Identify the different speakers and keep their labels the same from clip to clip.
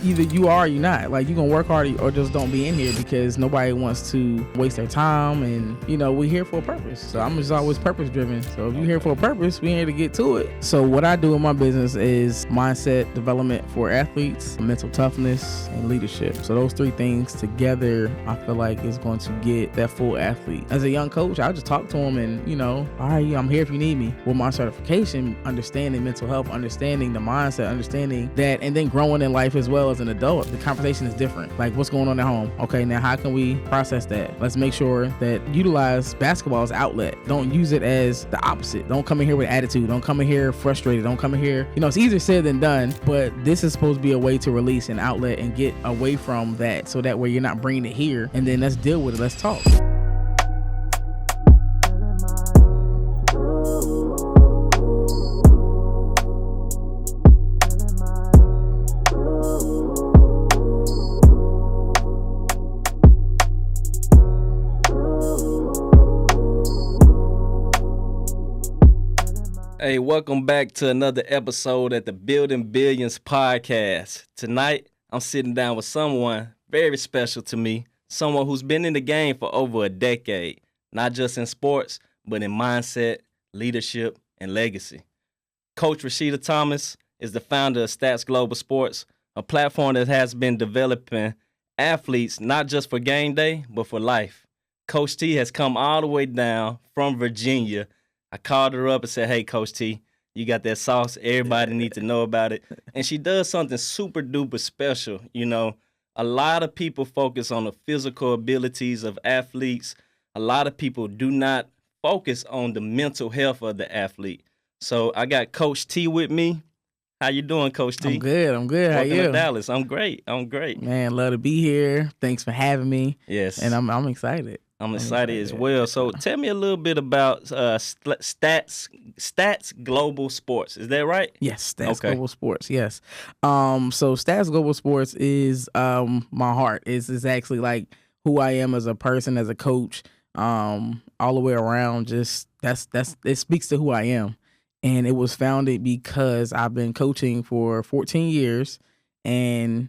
Speaker 1: either you are or you're not. Like, you're going to work hard or just don't be in here because nobody wants to waste their time. And, we're here for a purpose. So I'm just always purpose driven. So if you're here for a purpose, we're here to get to it. So what I do in my business is mindset development for athletes, mental toughness, and leadership. So those three things together, I feel like is going to get that full athlete. As a young coach, I just talk to them and, all right, I'm here if you need me. With my certification, understanding mental health, understanding the mindset, understanding that, and then growing in life as well as an adult, the conversation is different. Like, what's going on at home? Okay, now how can we process that? Let's make sure that utilize basketball as outlet. Don't use it as the opposite. Don't come in here with attitude. Don't come in here frustrated. Don't come in here, it's easier said than done, but this is supposed to be a way to release an outlet and get away from that, so that way you're not bringing it here, and then let's deal with it. Let's talk.
Speaker 2: Hey, welcome back to another episode at the Building Billions podcast. Tonight, I'm sitting down with someone very special to me, someone who's been in the game for over a decade, not just in sports, but in mindset, leadership, and legacy. Coach Rashidita Thomas is the founder of Stats Global Sports, a platform that has been developing athletes not just for game day, but for life. Coach T has come all the way down from Virginia. I called her up and said, hey, Coach T, you got that sauce. Everybody needs to know about it. And she does something super duper special. A lot of people focus on the physical abilities of athletes. A lot of people do not focus on the mental health of the athlete. So I got Coach T with me. How you doing, Coach T?
Speaker 1: I'm good. How
Speaker 2: Welcome
Speaker 1: you?
Speaker 2: to Dallas. I'm great.
Speaker 1: Man, love to be here. Thanks for having me.
Speaker 2: Yes.
Speaker 1: And I'm excited.
Speaker 2: I'm excited as well. So tell me a little bit about Stats Global Sports. Is that right?
Speaker 1: Yes, Stats Global Sports. Yes. So Stats Global Sports is my heart. Is actually like who I am as a person, as a coach, all the way around. Just that's it speaks to who I am. And it was founded because I've been coaching for 14 years, and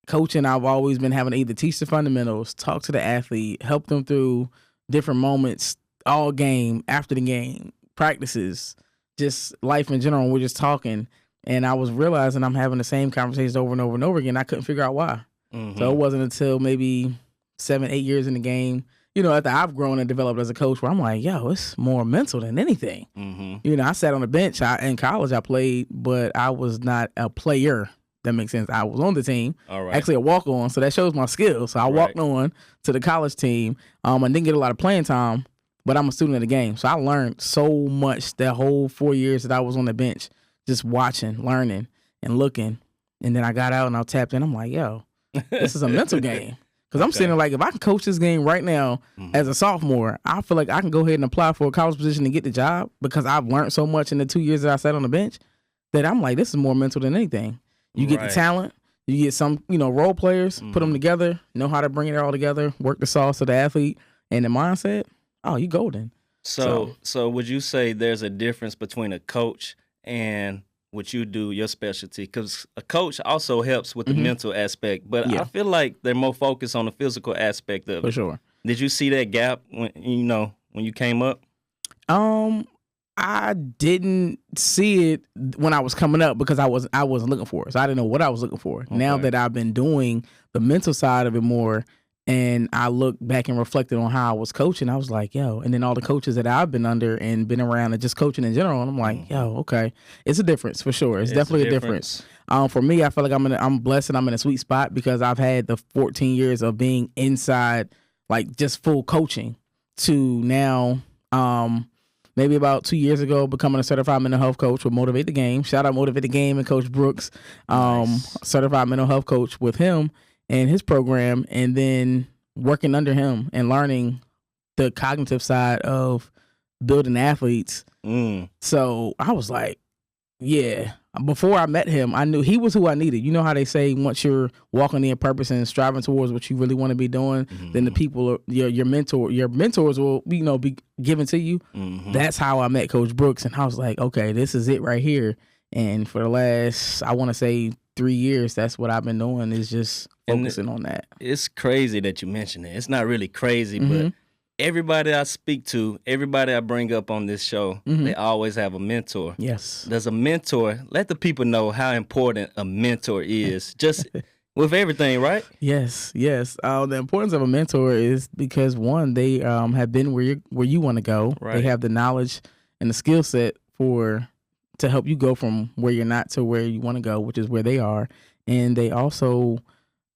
Speaker 1: coaching, I've always been having to either teach the fundamentals, talk to the athlete, help them through different moments, all game, after the game, practices, just life in general. We're just talking. And I was realizing I'm having the same conversations over and over and over again. I couldn't figure out why. Mm-hmm. So it wasn't until maybe 7-8 years in the game, after I've grown and developed as a coach, where I'm like, yo, it's more mental than anything. Mm-hmm. I sat on the bench. In college, I played, but I was not a player. That makes sense. I was on the team, actually a walk-on, so that shows my skills. So I walked on to the college team. I didn't get a lot of playing time, but I'm a student of the game. So I learned so much that whole 4 years that I was on the bench, just watching, learning, and looking. And then I got out and I tapped in. I'm like, yo, this is a mental game. Because I'm sitting there like, if I can coach this game right now as a sophomore, I feel like I can go ahead and apply for a college position and get the job, because I've learned so much in the 2 years that I sat on the bench that I'm like, this is more mental than anything. You get the talent, you get some, role players, put them together, know how to bring it all together, work the sauce of the athlete and the mindset. Oh, you golden.
Speaker 2: So would you say there's a difference between a coach and what you do, your specialty? Because a coach also helps with the mental aspect, but I feel like they're more focused on the physical aspect of it.
Speaker 1: For sure.
Speaker 2: Did you see that gap when you came up?
Speaker 1: I didn't see it when I was coming up because I wasn't looking for it. So I didn't know what I was looking for. Okay. Now that I've been doing the mental side of it more, and I look back and reflected on how I was coaching, I was like, yo, and then all the coaches that I've been under and been around and just coaching in general, and I'm like, yo, okay. It's a difference for sure. It's definitely a difference. For me, I feel like I'm blessed and I'm in a sweet spot because I've had the 14 years of being inside, like just full coaching, to now, maybe about 2 years ago, becoming a certified mental health coach with Motivate the Game. Shout out Motivate the Game and Coach Brooks, certified mental health coach with him and his program, and then working under him and learning the cognitive side of building athletes. So I was like, yeah. Before I met him, I knew he was who I needed. You know how they say once you're walking in purpose and striving towards what you really want to be doing, then the people, your mentors will be given to you. That's how I met Coach Brooks, and I was like, okay, this is it right here. And for the last, I want to say 3 years, that's what I've been doing, is just focusing on that.
Speaker 2: It's crazy that you mentioned it. It's not really crazy, but everybody I speak to, everybody I bring up on this show, they always have a mentor.
Speaker 1: Yes.
Speaker 2: There's a mentor. Let the people know how important a mentor is, just with everything, right?
Speaker 1: Yes. The importance of a mentor is because, one, they have been where you want to go.
Speaker 2: Right.
Speaker 1: They have the knowledge and the skill set to help you go from where you're not to where you want to go, which is where they are. And they also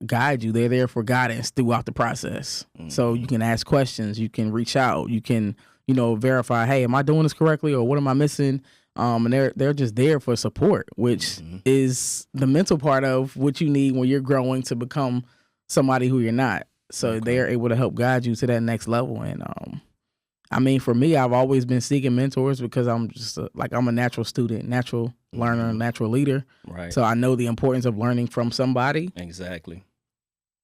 Speaker 1: guide you. They're there for guidance throughout the process. So you can ask questions, you can reach out, you can, verify, hey, am I doing this correctly, or what am I missing? And they're just there for support, which is the mental part of what you need when you're growing to become somebody who you're not. So they're able to help guide you to that next level. And for me, I've always been seeking mentors because I'm just I'm a natural student, natural learner, natural leader.
Speaker 2: Right.
Speaker 1: So I know the importance of learning from somebody.
Speaker 2: Exactly.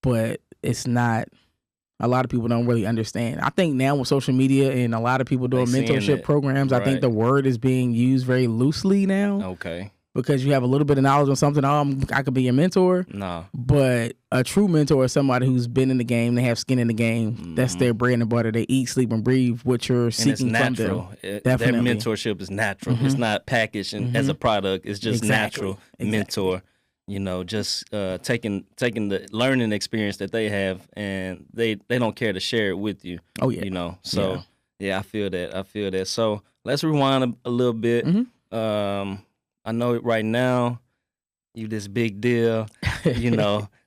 Speaker 1: But it's not, a lot of people don't really understand. I think now with social media and a lot of people doing mentorship programs, I think the word is being used very loosely now.
Speaker 2: Okay.
Speaker 1: Because you have a little bit of knowledge on something, I could be your mentor.
Speaker 2: No.
Speaker 1: But a true mentor is somebody who's been in the game, they have skin in the game. That's their bread and butter. They eat, sleep, and breathe what you're seeking from them.
Speaker 2: Their mentorship is natural. It's not packaged as a product. It's just natural mentor. Just taking the learning experience that they have, and they don't care to share it with you.
Speaker 1: Oh yeah.
Speaker 2: So I feel that. So let's rewind a little bit. I know right now you this big deal,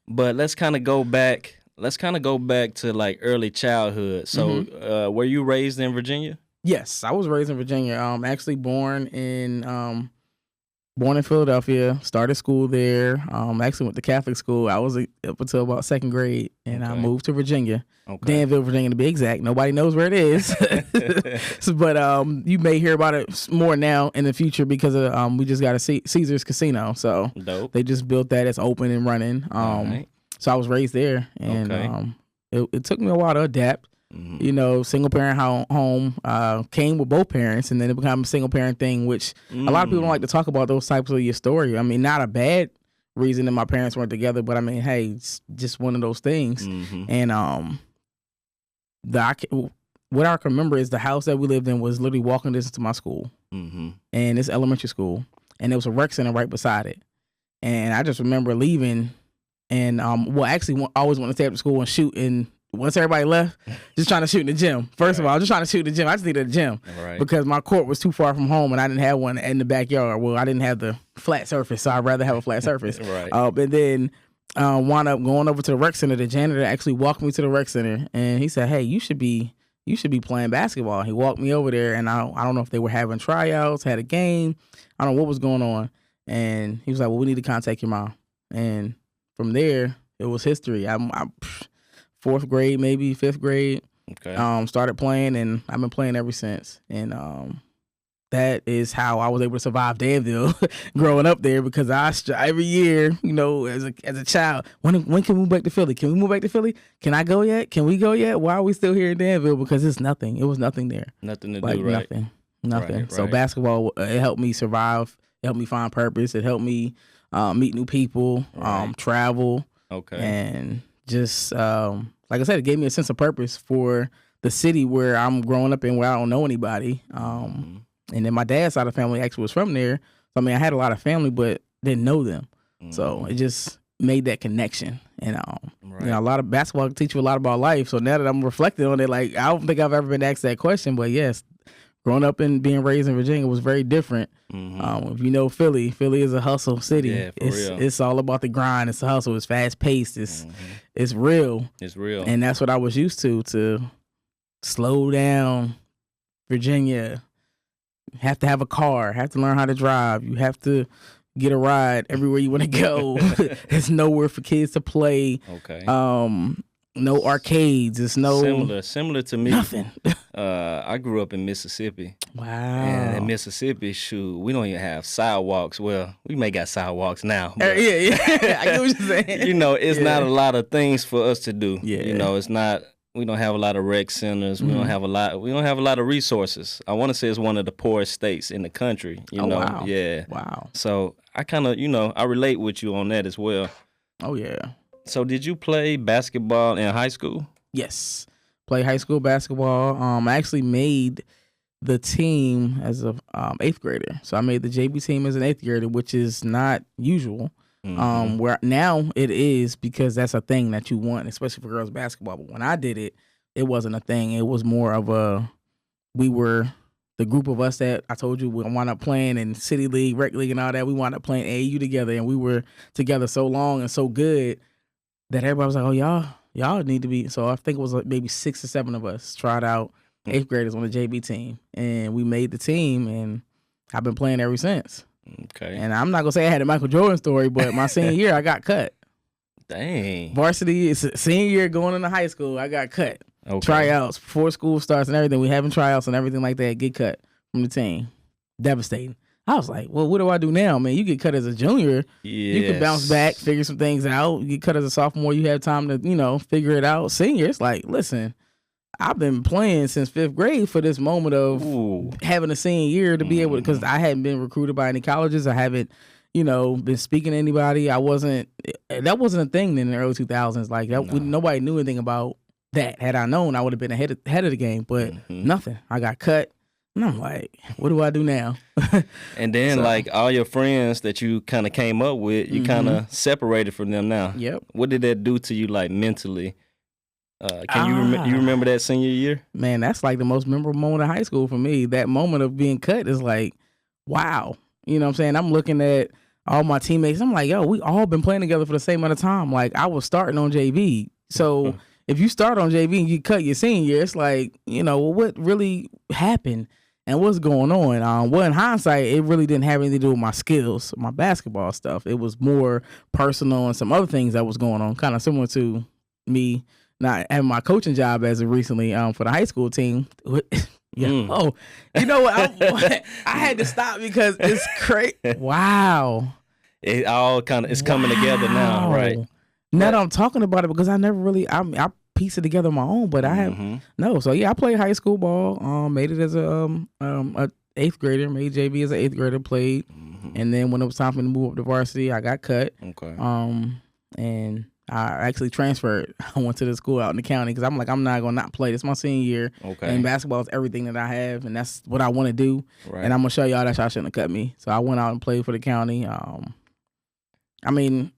Speaker 2: but let's kind of go back. Let's kind of go back to like early childhood. So were you raised in Virginia?
Speaker 1: Yes, I was raised in Virginia. Actually born in Philadelphia, started school there. Actually went to Catholic school. I was up until about second grade, and I moved to Virginia. Danville, Virginia to be exact. Nobody knows where it is. But you may hear about it more now in the future because of, we just got a Caesars Casino. So
Speaker 2: dope.
Speaker 1: They just built that. It's open and running. So I was raised there, and it took me a while to adapt. Single parent home, came with both parents, and then it became a single parent thing, which a lot of people don't like to talk about those types of your story. Not a bad reason that my parents weren't together, but hey, it's just one of those things. And what I can remember is the house that we lived in was literally walking distance to my school, and it's elementary school, and there was a rec center right beside it. And I just remember leaving, and I always wanted to stay after school and shoot. And once everybody left, just trying to shoot in the gym. First of all, just trying to shoot in the gym. I just needed a gym because my court was too far from home, and I didn't have one in the backyard. Well, I didn't have the flat surface, so I'd rather have a flat surface. And then wound up going over to the rec center. The janitor actually walked me to the rec center, and he said, "Hey, you should be playing basketball." He walked me over there, and I don't know if they were having tryouts, had a game. I don't know what was going on. And he was like, "Well, we need to contact your mom." And from there, it was history. I'm fourth grade, maybe fifth grade. Started playing, and I've been playing ever since. And that is how I was able to survive Danville growing up there, because every year, as a child, when can we move back to Philly? Can we move back to Philly? Can I go yet? Can we go yet? Why are we still here in Danville? Because it's nothing. It was nothing there.
Speaker 2: Nothing to do, right?
Speaker 1: Nothing.
Speaker 2: Right,
Speaker 1: so basketball, it helped me survive. It helped me find purpose. It helped me meet new people, travel. And just, like I said, it gave me a sense of purpose for the city where I'm growing up in, where I don't know anybody. And then my dad's side of the family actually was from there. So, I had a lot of family, but didn't know them. So it just made that connection. And, a lot of basketball can teach you a lot about life. So now that I'm reflecting on it, I don't think I've ever been asked that question. But yes, growing up and being raised in Virginia was very different. If you know Philly is a hustle city.
Speaker 2: Yeah, for real.
Speaker 1: It's all about the grind. It's a hustle. It's fast paced. It's real.
Speaker 2: It's real.
Speaker 1: And that's what I was used to slow down. Virginia, have to have a car, have to learn how to drive. You have to get a ride everywhere you want to go. There's nowhere for kids to play. No arcades. It's no
Speaker 2: similar to me.
Speaker 1: Nothing.
Speaker 2: I grew up in Mississippi.
Speaker 1: Wow.
Speaker 2: And in Mississippi, we don't even have sidewalks. Well, we may got sidewalks now. But,
Speaker 1: yeah. I get what you're saying.
Speaker 2: It's not a lot of things for us to do.
Speaker 1: Yeah.
Speaker 2: It's not we don't have a lot of rec centers. We don't have a lot of resources. I want to say it's one of the poorest states in the country. You know,
Speaker 1: wow.
Speaker 2: yeah.
Speaker 1: Wow.
Speaker 2: So I kind of, I relate with you on that as well.
Speaker 1: Oh yeah.
Speaker 2: So did you play basketball in high school?
Speaker 1: Yes. Play high school basketball. I actually made the team as a 8th grader. So I made the JV team as an 8th grader, which is not usual. Where now it is, because that's a thing that you want, especially for girls basketball. But when I did it, it wasn't a thing. It was more of we were the group of us that I told you we wound up playing in City League, Rec League, and all that. We wound up playing AAU together, and we were together so long and so good that everybody was like, "Oh, y'all need to be." So I think it was like maybe 6 or 7 of us tried out 8th graders on the JV team, and we made the team, and I've been playing ever since.
Speaker 2: Okay.
Speaker 1: And I'm not gonna say I had a Michael Jordan story, but my senior year I got cut.
Speaker 2: Dang.
Speaker 1: Varsity, it's senior year going into high school, I got cut.
Speaker 2: Okay.
Speaker 1: Tryouts before school starts and everything. We having tryouts and everything like that. Get cut from the team. Devastating. I was like, well, what do I do now, man? You get cut as a junior, you can bounce back, figure some things out. You get cut as a sophomore, you have time to, figure it out. Senior, it's like, listen, I've been playing since 5th grade for this moment of having a senior year to be able to, because I hadn't been recruited by any colleges. I haven't, been speaking to anybody. That wasn't a thing in the early 2000s. Like nobody knew anything about that. Had I known, I would have been ahead of the game, but nothing. I got cut. And I'm like, what do I do now?
Speaker 2: And then like all your friends that you kind of came up with, you kind of separated from them now.
Speaker 1: Yep.
Speaker 2: What did that do to you, like mentally? Can you remember that senior year?
Speaker 1: Man, that's like the most memorable moment of high school for me. That moment of being cut is like, wow. You know what I'm saying? I'm looking at all my teammates. I'm like, yo, we all been playing together for the same amount of time. Like, I was starting on JV. So if you start on JV and you cut your senior year, it's like, what really happened and what's going on? Well, in hindsight, it really didn't have anything to do with my skills, my basketball stuff. It was more personal and some other things that was going on, kind of similar to me not having my coaching job as of recently for the high school team. Yeah. Oh, you know what? I had to stop because it's crazy. Wow.
Speaker 2: It all it's coming together now, right?
Speaker 1: Now that I'm talking about it, because I never really, I pieced it together on my own, but I have, no. So yeah, I played high school ball, made it as a 8th grader, made JV as an 8th grader, played. And then when it was time for me to move up to varsity, I got cut.
Speaker 2: Okay.
Speaker 1: And I actually transferred. I went to the school out in the county because I'm like, I'm not going to not play. This is my senior year.
Speaker 2: Okay.
Speaker 1: And basketball is everything that I have, and that's what I want to do.
Speaker 2: Right.
Speaker 1: And I'm going to show y'all that y'all shouldn't have cut me. So I went out and played for the county. I mean,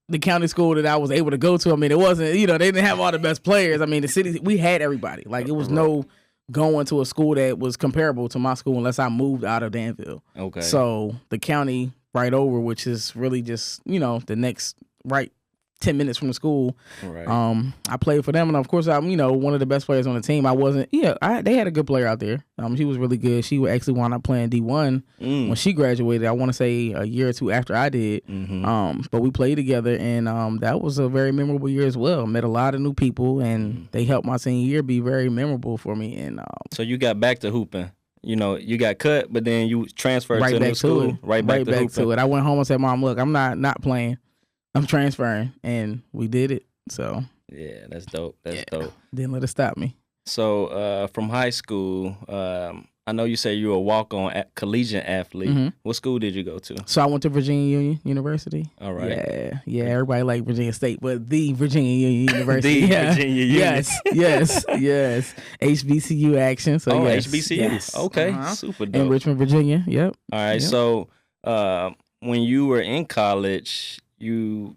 Speaker 1: the county school that I was able to go to, I mean, it wasn't, they didn't have all the best players. I mean, the city, we had everybody. Like, it was no going to a school that was comparable to my school unless I moved out of Danville. Okay. So the county right over, which is really just, the next 10 minutes from the school. Right. I played for them, and of course, I'm one of the best players on the team. I wasn't. They had a good player out there. She was really good. She actually wound up playing D1 when she graduated. I want to say a year or two after I did. But we played together, and that was a very memorable year as well. Met a lot of new people, and they helped my senior year be very memorable for me. And so
Speaker 2: you got back to hooping. You got cut, but then you transferred to a new school. Right back to
Speaker 1: it. I went home and said, "Mom, look, I'm not playing. I'm transferring," and we did it. So
Speaker 2: yeah, that's dope. That's dope.
Speaker 1: Didn't let it stop me.
Speaker 2: So from high school, I know you say you were a walk-on collegiate athlete. What school did you go to?
Speaker 1: So I went to Virginia Union University.
Speaker 2: All right.
Speaker 1: Yeah. Everybody like Virginia State, but the Virginia Union University.
Speaker 2: Virginia Union.
Speaker 1: Yes. HBCU action. So yes.
Speaker 2: HBCU.
Speaker 1: Yes.
Speaker 2: Okay. Super dope.
Speaker 1: In Richmond, Virginia. Yep.
Speaker 2: All right. Yep. So when you were in college, you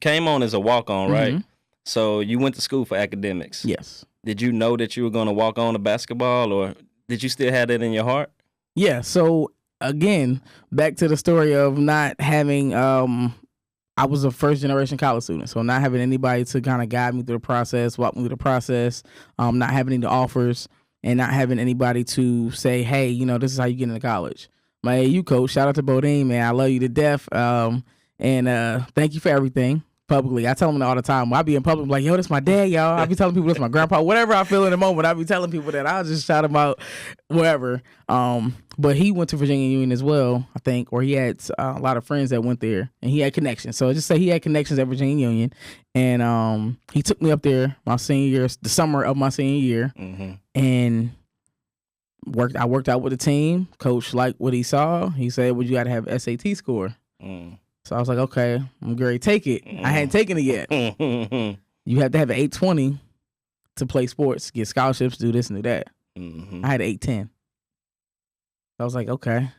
Speaker 2: came on as a walk-on, right? So you went to school for academics.
Speaker 1: Yes.
Speaker 2: Did you know that you were going to walk on to basketball, or did you still have that in your heart?
Speaker 1: Yeah. So again, back to the story of not having. I was a first-generation college student, so not having anybody to kind of guide me through the process, walk me through the process, not having any offers, and not having anybody to say, "Hey, this is how you get into college." My AU coach, shout out to Bodine, man, I love you to death. And thank you for everything. publicly. I tell them all the time. I be in public like, yo, this my dad, y'all. I be telling people this my grandpa. Whatever I feel in the moment, I be telling people that. I'll just shout him out wherever. But he went to Virginia Union as well, I think, or he had a lot of friends that went there, and he had connections. So just say he had connections at Virginia Union, and he took me up there my senior year, the summer of my senior year, and I worked out with the team. Coach liked what he saw. He said, well, you got to have SAT score. So I was like, okay, I'm going to take it. I hadn't taken it yet. You have to have an 820 to play sports, get scholarships, do this and do that. I had an 810. I was like, okay.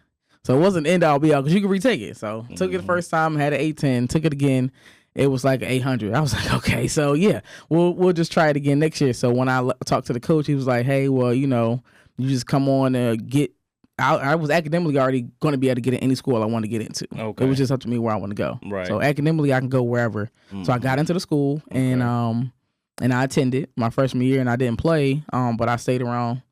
Speaker 1: So it wasn't end all be all because you could retake it. So took it the first time, had an 810, took it again. It was like 800. I was like, okay, so yeah, we'll just try it again next year. So when I talked to the coach, he was like, hey, well, you know, you just come on and get. I was academically already going to be able to get in any school I want to get into. Okay. It was just up to me where I want to go. Right. So academically, I can go wherever. So I got into the school and I attended my freshman year and I didn't play, but I stayed around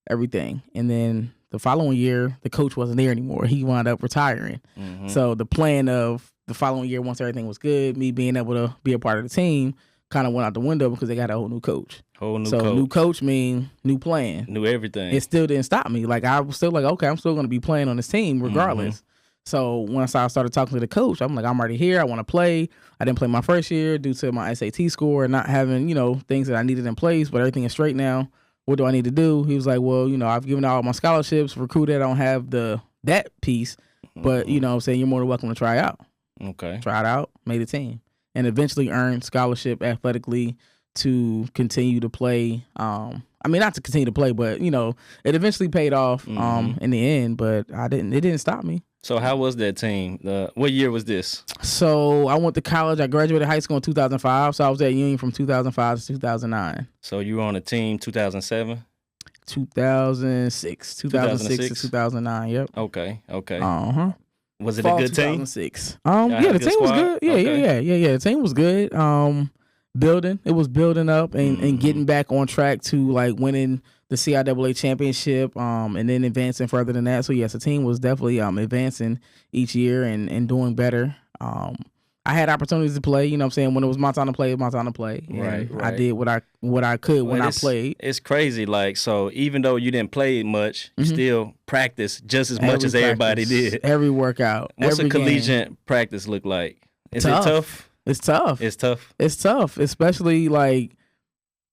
Speaker 1: everything. And then the following year, the coach wasn't there anymore. He wound up retiring. So the plan of the following year, once everything was good, me being able to be a part of the team kind of went out the window because they got a whole new coach. New coach mean new plan. New everything. It still didn't stop me. Like I was still like, okay, I'm still going to be playing on this team regardless. So once I started talking to the coach, I'm like, I'm already here. I want to play. I didn't play my first year due to my SAT score and not having, you know, things that I needed in place, but everything is straight now. What do I need to do? He was like, well, you know, I've given out my scholarships, recruited. I don't have that piece, but you know what I'm saying, you're more than welcome to try out. Okay. Tried out, made a team, and eventually earned scholarship athletically to continue to play. I mean, not to continue to play, but you know, it eventually paid off in the end. But it didn't stop me.
Speaker 2: So how was that team? What year was this?
Speaker 1: So I went to college. I graduated high school in 2005. So I was at Union from 2005 to 2009.
Speaker 2: So you were on the team 2007?
Speaker 1: 2006 to 2009. Yep.
Speaker 2: Okay. Was it
Speaker 1: Fall
Speaker 2: a good
Speaker 1: 2006. Yeah, the team was good. Yeah. The team was good. It was building up and getting back on track to like winning the CIAA championship, and then advancing further than that. So yes, the team was definitely advancing each year and doing better. I had opportunities to play, you know what I'm saying? When it was my time to play, it was my time to play. Right. I did what I could when I played.
Speaker 2: It's crazy. Like, so even though you didn't play much, you still practice just as much as everybody did.
Speaker 1: Every workout.
Speaker 2: What's a collegiate practice look like? Is it tough?
Speaker 1: It's tough.
Speaker 2: It's tough,
Speaker 1: especially like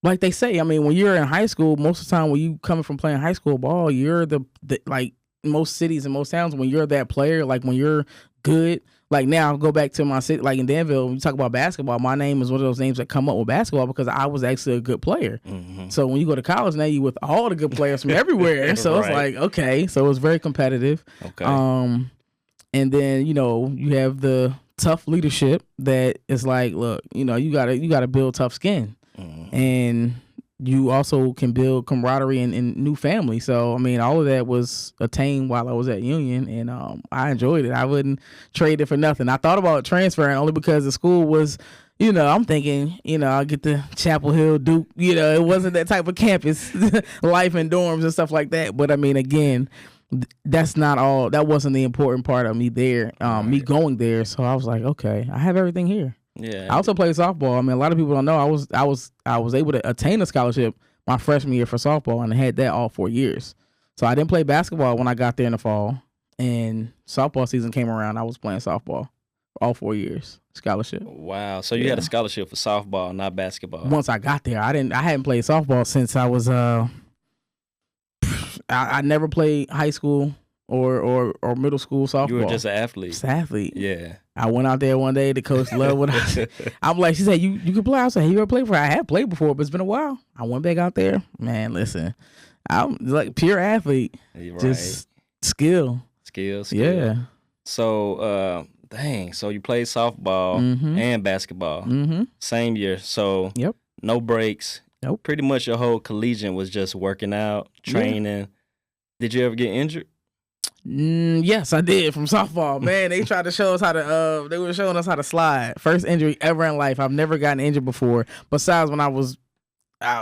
Speaker 1: they say. I mean, when you're in high school, most of the time when you coming from playing high school ball, you're the like most cities and most towns, when you're that player, like when you're good. Like now, I'll go back to my city, like in Danville, when you talk about basketball, my name is one of those names that come up with basketball because I was actually a good player. So when you go to college now, you with all the good players from everywhere. So It's like, okay, so it was very competitive. Okay. And then, you know, you have the tough leadership that is like, look, you know, you gotta build tough skin. And you also can build camaraderie and new family. So, I mean, all of that was attained while I was at Union, and I enjoyed it. I wouldn't trade it for nothing. I thought about transferring only because the school was, you know, I'm thinking, you know, I'll get the Chapel Hill, Duke, you know, it wasn't that type of campus life and dorms and stuff like that. But, I mean, again, that's not all. That wasn't the important part of me there, me going there. So I was like, okay, I have everything here. Yeah. I also played softball. I mean, a lot of people don't know I was able to attain a scholarship my freshman year for softball, and I had that all 4 years. So I didn't play basketball when I got there in the fall, and softball season came around. I was playing softball all 4 years, scholarship.
Speaker 2: Wow. So you had a scholarship for softball, not basketball.
Speaker 1: Once I got there, I hadn't played softball since I was I never played high school or middle school softball.
Speaker 2: You were just an athlete.
Speaker 1: Just an athlete.
Speaker 2: Yeah.
Speaker 1: I went out there one day. The coach loved what I said. I'm like, she said, you can play. I said, hey, you ever played before? I had played before, but it's been a while. I went back out there. Man, listen, I'm like pure athlete. Right. Just skill. Yeah.
Speaker 2: So, so you played softball and basketball same year. So no breaks.
Speaker 1: Nope.
Speaker 2: Pretty much your whole collegiate was just working out, training. Yeah. Did you ever get injured?
Speaker 1: Yes, I did from softball. Man, they tried to show us how to. They were showing us how to slide. First injury ever in life. I've never gotten injured before. Besides when I was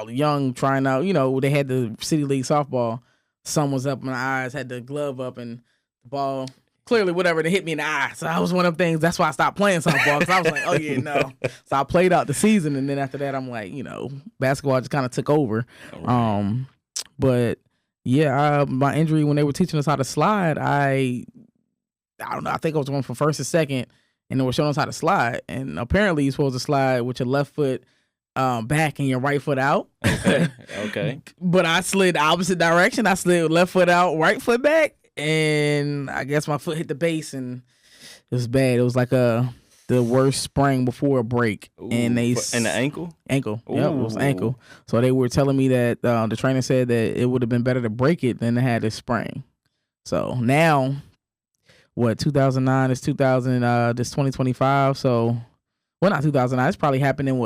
Speaker 1: young, trying out. You know, they had the city league softball. Sun was up in my eyes. Had the glove up and the ball clearly whatever that hit me in the eye. So that was one of them things. That's why I stopped playing softball, because I was like, oh yeah, no. So I played out the season, and then after that, I'm like, basketball just kind of took over. Right. But yeah, my injury when they were teaching us how to slide, I don't know. I think I was going from first to second, and they were showing us how to slide. And apparently, you're supposed to slide with your left foot back and your right foot out.
Speaker 2: Okay.
Speaker 1: But I slid the opposite direction. I slid left foot out, right foot back, and I guess my foot hit the base, and it was bad. It was like the worst sprain before a break.
Speaker 2: Ooh,
Speaker 1: and
Speaker 2: the ankle?
Speaker 1: Ankle. Yeah, it was ankle. So they were telling me that the trainer said that it would have been better to break it than to have this sprain. So now, 2009 is this 2025. So, well, not 2009. It's probably happened in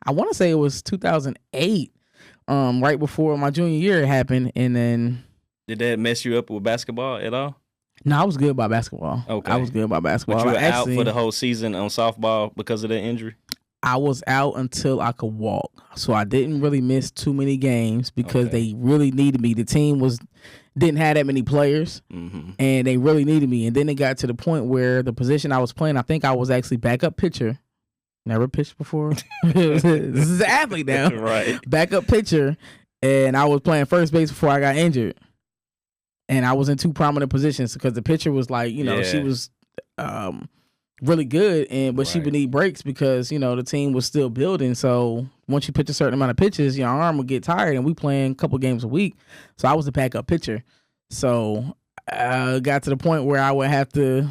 Speaker 1: I want to say it was 2008, right before my junior year it happened. And then,
Speaker 2: did that mess you up with basketball at all?
Speaker 1: No, I was good by basketball.
Speaker 2: Okay.
Speaker 1: I was good by basketball.
Speaker 2: But you were out for the whole season on softball because of that injury?
Speaker 1: I was out until I could walk. So I didn't really miss too many games because they really needed me. The team didn't have that many players, and they really needed me. And then it got to the point where the position I was playing, I think I was actually backup pitcher. Never pitched before. This is an athlete now.
Speaker 2: Right.
Speaker 1: Backup pitcher, and I was playing first base before I got injured. And I was in two prominent positions because the pitcher was like, she was really good, but she would need breaks because, the team was still building. So once you pitch a certain amount of pitches, your arm would get tired, and we playing a couple games a week. So I was the backup pitcher. So I got to the point where I would have to,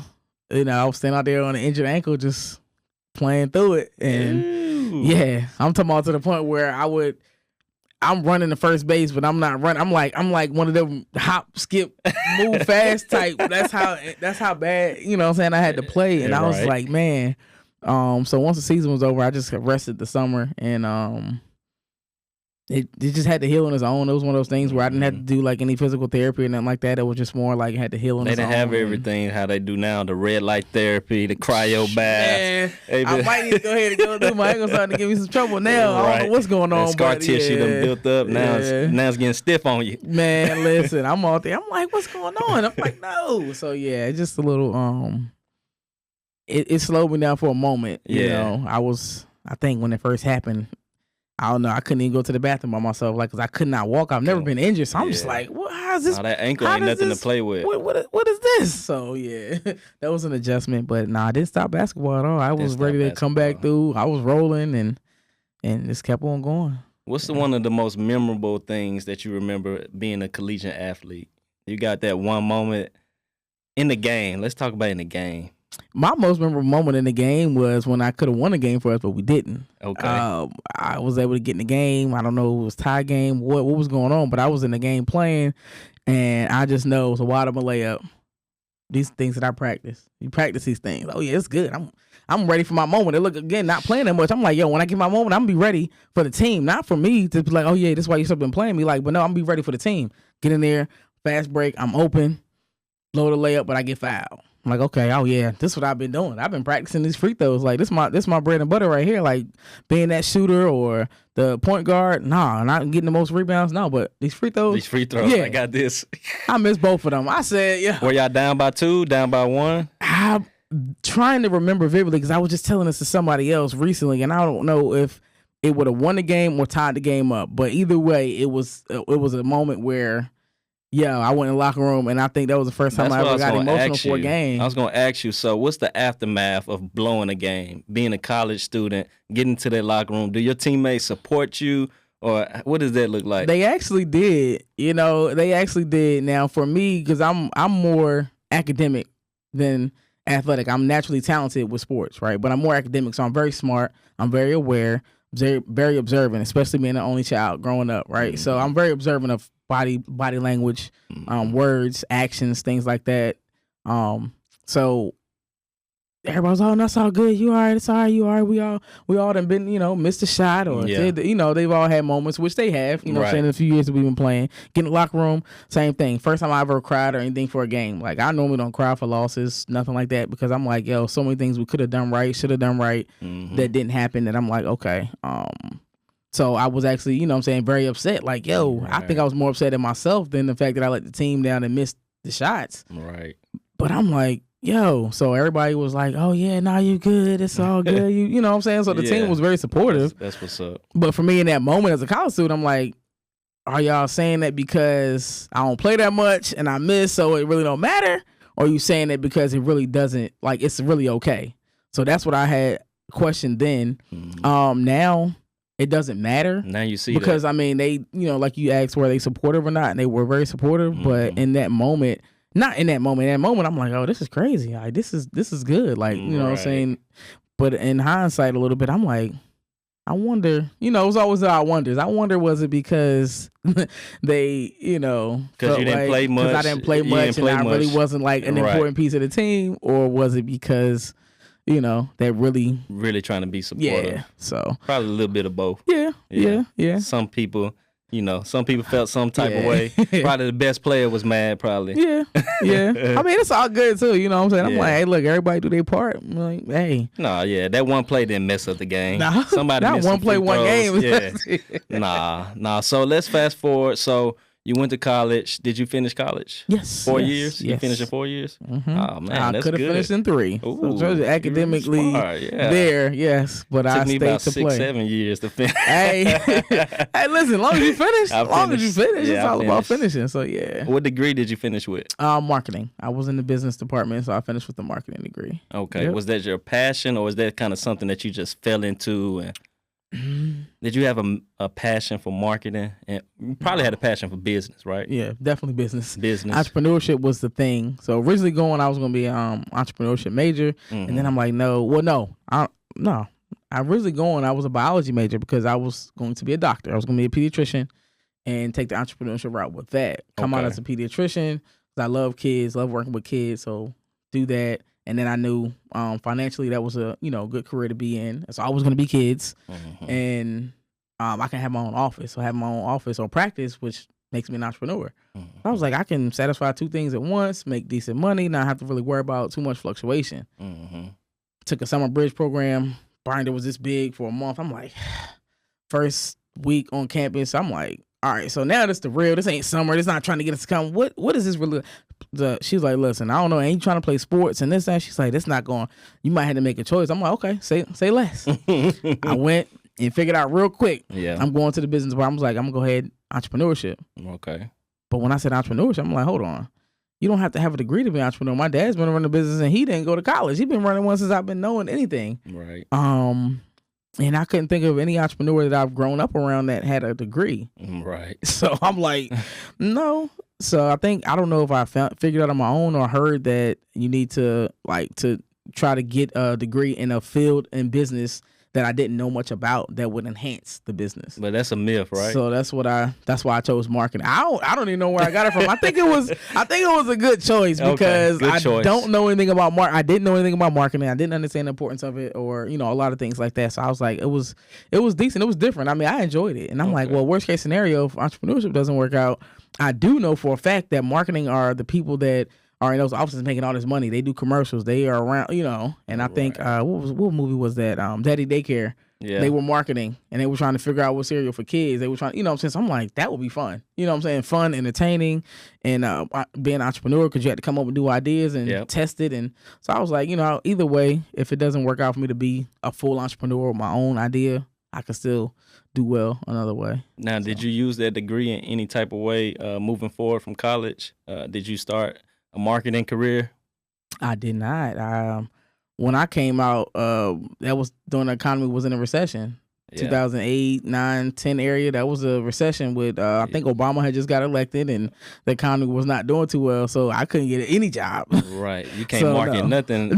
Speaker 1: I was standing out there on an injured ankle just playing through it. And yeah, I'm talking about to the point where I'm running the first base, but I'm not running. I'm like one of them hop, skip, move fast type. That's how bad, what I'm saying, I had to play. And I was like, man. So once the season was over, I just rested the summer, and it just had to heal on its own. It was one of those things where I didn't have to do like any physical therapy or nothing like that. It was just more like it had to heal on its own.
Speaker 2: They didn't have everything how they do now, the red light therapy, the cryo bath.
Speaker 1: Man, I might need to go ahead and go do my ankle starting to give me some trouble now. I don't know what's going on.
Speaker 2: That scar tissue done built up. Now it's getting stiff on you.
Speaker 1: Man, listen, I'm out there. I'm like, what's going on? I'm like, no. So yeah, it's just a little it slowed me down for a moment. I think when it first happened, I don't know. I couldn't even go to the bathroom by myself, because I could not walk. I've never been injured, so I'm just like, "What? How's this?
Speaker 2: That ankle ain't nothing to play with.
Speaker 1: What is this?" So yeah, that was an adjustment. But I didn't stop basketball at all. I was ready to come back through. I was rolling and just kept on going.
Speaker 2: What's one of the most memorable things that you remember being a collegiate athlete? You got that one moment in the game. Let's talk about in the game.
Speaker 1: My most memorable moment in the game was when I could have won a game for us, but we didn't.
Speaker 2: Okay.
Speaker 1: I was able to get in the game. I don't know if it was tie game, what was going on, but I was in the game playing, and I just know it was a wide open layup. These things that I practice. You practice these things. Oh yeah, it's good. I'm ready for my moment. They look, again, not playing that much. I'm like, yo, when I get my moment, I'm gonna be ready for the team, not for me to be like, oh yeah, this is why you've been playing me. But no, I'm gonna be ready for the team. Get in there, fast break. I'm open, blow the layup, but I get fouled. I'm like, okay, oh yeah, this is what I've been doing. I've been practicing these free throws. Like this my bread and butter right here. Like being that shooter or the point guard. Nah, not getting the most rebounds. No, but these free throws.
Speaker 2: Yeah. I got this.
Speaker 1: I missed both of them. I said, yeah.
Speaker 2: Were y'all down by 2, down by 1?
Speaker 1: I'm trying to remember vividly because I was just telling this to somebody else recently, and I don't know if it would have won the game or tied the game up. But either way, it was a moment where. Yeah, I went in the locker room, and I think that was the first time I ever got emotional for a game.
Speaker 2: I was going to ask you, so what's the aftermath of blowing a game, being a college student, getting to that locker room? Do your teammates support you, or what does that look like?
Speaker 1: They actually did. They actually did. Now, for me, because I'm more academic than athletic. I'm naturally talented with sports, right? But I'm more academic, so I'm very smart. I'm very aware, very, very observant, especially being the only child growing up, right? Mm-hmm. So I'm very observant of body language, words, actions, things like that. So everybody's, oh, that's all good. You all right? It's all right. You all right? We all done been, missed a shot or, they've all had moments, which they have, saying in a few years that we've been playing. Get in the locker room, same thing. First time I ever cried or anything for a game. Like, I normally don't cry for losses, nothing like that, because I'm like, yo, so many things we could have done right, should have done right, that didn't happen, that I'm like, okay. So I was actually, very upset. Like, yo, I think I was more upset at myself than the fact that I let the team down and missed the shots.
Speaker 2: Right.
Speaker 1: But I'm like, yo, so everybody was like, oh yeah, nah, you good, it's all good. You know what I'm saying? So the team was very supportive.
Speaker 2: That's what's up.
Speaker 1: But for me in that moment as a college student, I'm like, are y'all saying that because I don't play that much and I miss, so it really don't matter? Or are you saying that because it really doesn't, like, it's really okay? So that's what I had questioned then. Now it doesn't matter.
Speaker 2: Now you see
Speaker 1: because
Speaker 2: that.
Speaker 1: I mean, they, you know, like you asked, were they supportive or not? And they were very supportive. But in that moment, not in that moment. In that moment, I'm like, oh, this is crazy. Like, this is good. Like, you know what I'm saying? But in hindsight, a little bit, I'm like, I wonder, you know, it was always I wonders. I wonder, was it because they, you know,
Speaker 2: because you didn't play much,
Speaker 1: because I didn't play much and I really wasn't like an important piece of the team, or was it because, you know, they're really
Speaker 2: trying to be supportive?
Speaker 1: Yeah, so
Speaker 2: probably a little bit of both.
Speaker 1: Yeah.
Speaker 2: Some people, you know, felt some type of way. Probably the best player was mad, probably.
Speaker 1: Yeah. I mean, it's all good too, you know what I'm saying? I'm like, hey, look, everybody do their part. I'm like, hey.
Speaker 2: No, that one play didn't mess up the game.
Speaker 1: Nah,
Speaker 2: somebody
Speaker 1: not
Speaker 2: missed
Speaker 1: one play, one game.
Speaker 2: Yeah. Nah. So let's fast forward. So you went to college. Did you finish college?
Speaker 1: Yes.
Speaker 2: 4 years?
Speaker 1: Yes.
Speaker 2: You finished in 4 years?
Speaker 1: Mm-hmm.
Speaker 2: Oh, man,
Speaker 1: I could have finished in 3.
Speaker 2: Ooh,
Speaker 1: so academically there, yes. But I stayed
Speaker 2: about
Speaker 1: to
Speaker 2: 6-7 years to finish.
Speaker 1: Hey, listen, as long as you finish, it's all about finishing. So, yeah.
Speaker 2: What degree did you finish with?
Speaker 1: Marketing. I was in the business department, so I finished with the marketing degree.
Speaker 2: Okay.
Speaker 1: Yep.
Speaker 2: Was that your passion, or was that kind of something that you just fell into? And did you have a passion for marketing? And you probably had a passion for business, right?
Speaker 1: Yeah, definitely business.
Speaker 2: Entrepreneurship
Speaker 1: was the thing. So originally I was going to be an entrepreneurship major, and then I'm like, I was a biology major because I was going to be a doctor. I was going to be a pediatrician and take the entrepreneurship route with that. Come out as a pediatrician because I love kids, love working with kids, so do that. And then I knew financially that was a good career to be in. So I was going to be kids, and I can have my own office. So having my own office or practice, which makes me an entrepreneur. I was like, I can satisfy 2 things at once, make decent money, not have to really worry about too much fluctuation. Took a summer bridge program. Binder was this big for a month. I'm like, first week on campus, I'm like, all right, so now this the real. This ain't summer. This not trying to get us to come. What is this really? She's like, listen, I don't know. Ain't you trying to play sports and this and she's like, this not going. You might have to make a choice. I'm like, okay, say less. I went and figured out real quick.
Speaker 2: Yeah,
Speaker 1: I'm going to the business where I was like, I'm gonna go ahead entrepreneurship.
Speaker 2: Okay.
Speaker 1: But when I said entrepreneurship, I'm like, hold on. You don't have to have a degree to be an entrepreneur. My dad's been running a business and he didn't go to college. He's been running one since I've been knowing anything.
Speaker 2: Right.
Speaker 1: And I couldn't think of any entrepreneur that I've grown up around that had a degree.
Speaker 2: Right.
Speaker 1: So I'm like, no. So I don't know if I figured out on my own or heard that you need to try to get a degree in a field in business that I didn't know much about that would enhance the business.
Speaker 2: But that's a myth, right?
Speaker 1: So that's why I chose marketing. I don't even know where I got it from. I think it was a good choice because don't know anything about I didn't know anything about marketing. I didn't understand the importance of it or, a lot of things like that. So I was like, it was decent. It was different. I mean, I enjoyed it. And I'm like, well, worst case scenario, if entrepreneurship doesn't work out, I do know for a fact that marketing are the people that are in those offices making all this money. They do commercials. They are around, and I think, what movie was that? Daddy Daycare. Yeah. They were marketing and they were trying to figure out what cereal for kids. They were trying, so I'm like, that would be fun. Fun, entertaining, and being an entrepreneur because you had to come up with new ideas and test it. And so I was like, either way, if it doesn't work out for me to be a full entrepreneur with my own idea, I can still do well another way.
Speaker 2: Now, did you use that degree in any type of way moving forward from college? Did you start a marketing career?
Speaker 1: I did not. When I came out, that was during the economy was in a recession. 2008, 9, 10 area. That was a recession with, I think Obama had just got elected and the economy was not doing too well. So I couldn't get any job.
Speaker 2: Right. You can't market nothing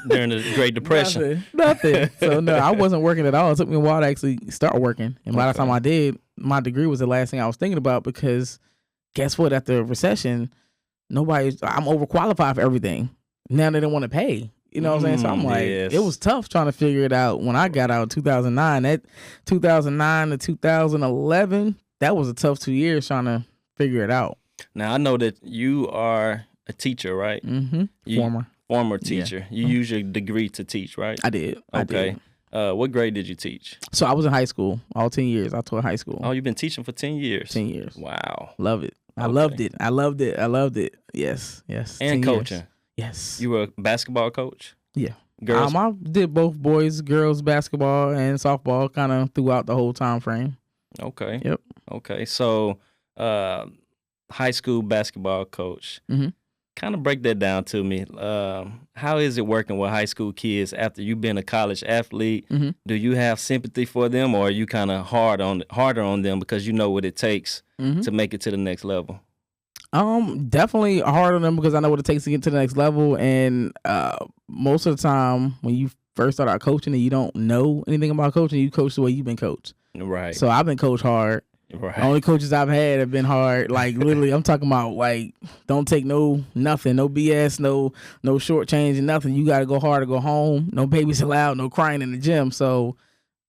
Speaker 2: during the Great Depression.
Speaker 1: Nothing. So no, I wasn't working at all. It took me a while to actually start working. And by the time I did, my degree was the last thing I was thinking about because guess what? After the recession, I'm overqualified for everything. Now they don't want to pay. You know what I'm saying? So I'm like, it was tough trying to figure it out when I got out in 2009. That 2009 to 2011, that was a tough 2 years trying to figure it out.
Speaker 2: Now, I know that you are a teacher, right?
Speaker 1: Mm-hmm.
Speaker 2: Former teacher. Yeah. You use your degree to teach, right?
Speaker 1: I did.
Speaker 2: Okay. What grade did you teach?
Speaker 1: So I was in high school, all 10 years. I taught high school.
Speaker 2: Oh, you've been teaching for 10 years?
Speaker 1: 10 years.
Speaker 2: Wow.
Speaker 1: Love it. I loved it. Yes.
Speaker 2: And coaching.
Speaker 1: Yes.
Speaker 2: You were a basketball coach?
Speaker 1: Yeah.
Speaker 2: Girls?
Speaker 1: I did both boys, girls basketball, and softball kind of throughout the whole time frame.
Speaker 2: Okay.
Speaker 1: Yep.
Speaker 2: Okay. So, high school basketball coach.
Speaker 1: Mm-hmm.
Speaker 2: Kind of break that down to me. How is it working with high school kids after you've been a college athlete?
Speaker 1: Mm-hmm.
Speaker 2: Do you have sympathy for them, or are you kind of harder on them because you know what it takes to make it to the next level?
Speaker 1: Definitely hard on them because I know what it takes to get to the next level. And most of the time, when you first start out coaching and you don't know anything about coaching, you coach the way you've been coached.
Speaker 2: Right.
Speaker 1: So I've been coached hard.
Speaker 2: Right.
Speaker 1: The only coaches I've had have been hard. Like literally, I'm talking about like don't take nothing, no BS, no short change and nothing. You got to go hard or go home. No babies allowed, no crying in the gym. So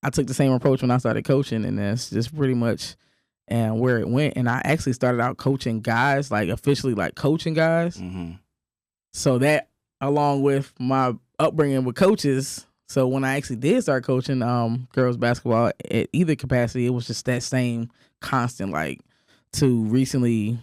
Speaker 1: I took the same approach when I started coaching, and that's just pretty much and where it went. And I actually started out coaching guys, like officially like coaching guys.
Speaker 2: Mm-hmm.
Speaker 1: So that along with my upbringing with coaches. So when I actually did start coaching girls basketball at either capacity, it was just that same constant, like to recently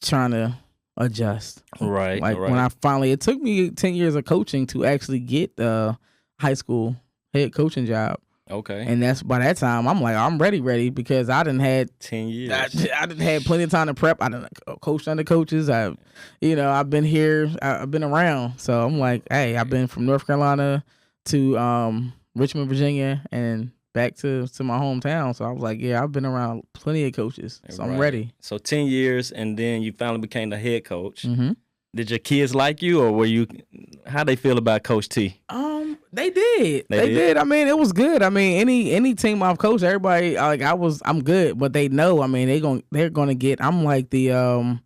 Speaker 1: trying to adjust.
Speaker 2: Right.
Speaker 1: Like when I finally, it took me 10 years of coaching to actually get the high school head coaching job.
Speaker 2: Okay.
Speaker 1: And that's by that time I'm like, I'm ready because I done had
Speaker 2: 10 years.
Speaker 1: I done had plenty of time to prep. I done coached under coaches. I've been here. I've been around. So I'm like, hey, I've been from North Carolina to Richmond, Virginia, and back to my hometown. So I was like, yeah, I've been around plenty of coaches. So I'm ready.
Speaker 2: So 10 years, and then you finally became the head coach.
Speaker 1: Mm-hmm.
Speaker 2: Did your kids like you, or how they feel about Coach T?
Speaker 1: They did. They did. I mean, it was good. I mean, any team I've coached, everybody like I'm good, but they know. I mean, they're gonna get. I'm like I'm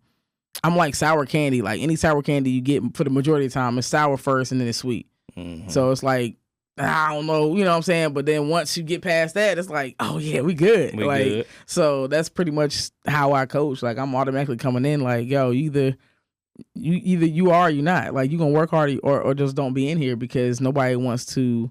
Speaker 1: like sour candy. Like any sour candy you get for the majority of the time, it's sour first and then it's sweet.
Speaker 2: Mm-hmm.
Speaker 1: So it's like I don't know, you know what I'm saying? But then once you get past that, it's like, oh yeah, we good. Good. So that's pretty much how I coach. Like I'm automatically coming in like, yo, either you are or you're not. Like you gonna work hard or just don't be in here because nobody wants to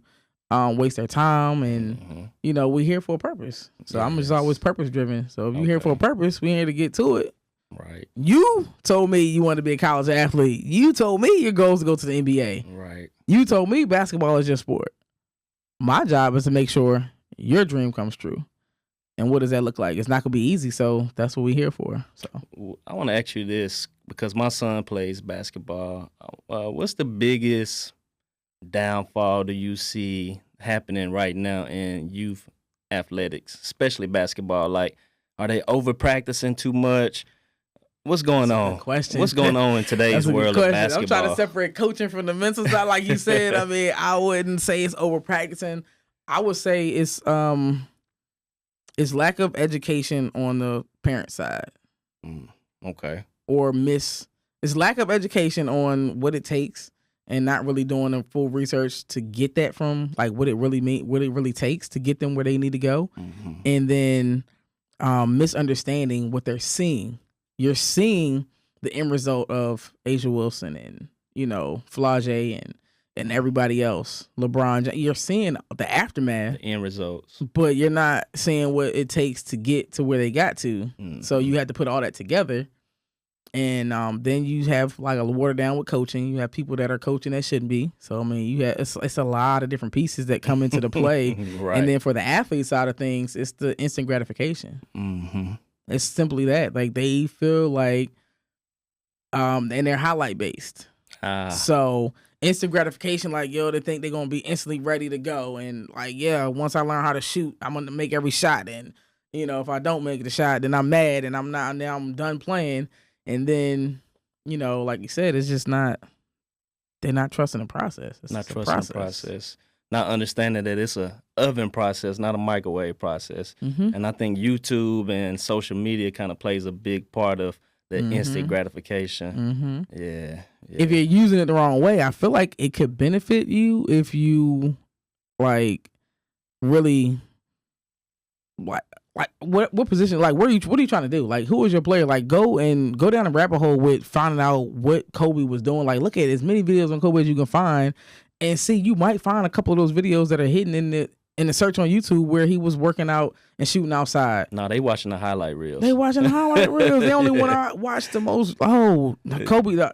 Speaker 1: waste their time, and we're here for a purpose. So I'm just always purpose driven. So if you're here for a purpose, we're here to get to it.
Speaker 2: Right.
Speaker 1: You told me you wanted to be a college athlete. You told me your goal is to go to the NBA.
Speaker 2: Right.
Speaker 1: You told me basketball is your sport. My job is to make sure your dream comes true. And what does that look like? It's not gonna be easy, so that's what we're here for. So
Speaker 2: I want to ask you this because my son plays basketball. What's the biggest downfall do you see happening right now in youth athletics, especially basketball? Like, are they over practicing too much? What's going on?
Speaker 1: Question.
Speaker 2: What's going on in today's world of basketball?
Speaker 1: I'm trying to separate coaching from the mental side, like you said. I mean, I wouldn't say it's over practicing. I would say it's lack of education on the parent side.
Speaker 2: Okay.
Speaker 1: Or it's lack of education on what it takes and not really doing the full research to get that from, like what it really takes to get them where they need to go. Mm-hmm. And then misunderstanding what they're seeing. You're seeing the end result of Asia Wilson and, Flage and everybody else, LeBron. You're seeing the aftermath,
Speaker 2: the end results,
Speaker 1: but you're not seeing what it takes to get to where they got to. Mm-hmm. So you have to put all that together, and then you have like a water down with coaching. You have people that are coaching that shouldn't be. So I mean, it's a lot of different pieces that come into the play, right. And then for the athlete side of things, it's the instant gratification. Mm-hmm. It's simply that, like they feel like, and they're highlight based. So instant gratification, like, yo, they think they're going to be instantly ready to go. And like, yeah, once I learn how to shoot, I'm going to make every shot. And, if I don't make the shot, then I'm mad and I'm done playing. And then, like you said, it's just they're not trusting the process. It's
Speaker 2: not trusting the process. Not understanding that it's a oven process, not a microwave process. Mm-hmm. And I think YouTube and social media kind of plays a big part of the instant gratification. Mm-hmm. Yeah.
Speaker 1: If you're using it the wrong way, I feel like it could benefit you if you like really like what position, like what are you trying to do? Like who is your player? Like go down a rabbit hole with finding out what Kobe was doing. Like look at as many videos on Kobe as you can find and see, you might find a couple of those videos that are hidden in the search on YouTube where he was working out and shooting outside.
Speaker 2: No, they watching the highlight reels.
Speaker 1: They watching the highlight reels. They only want to watch the most. Oh, Kobe.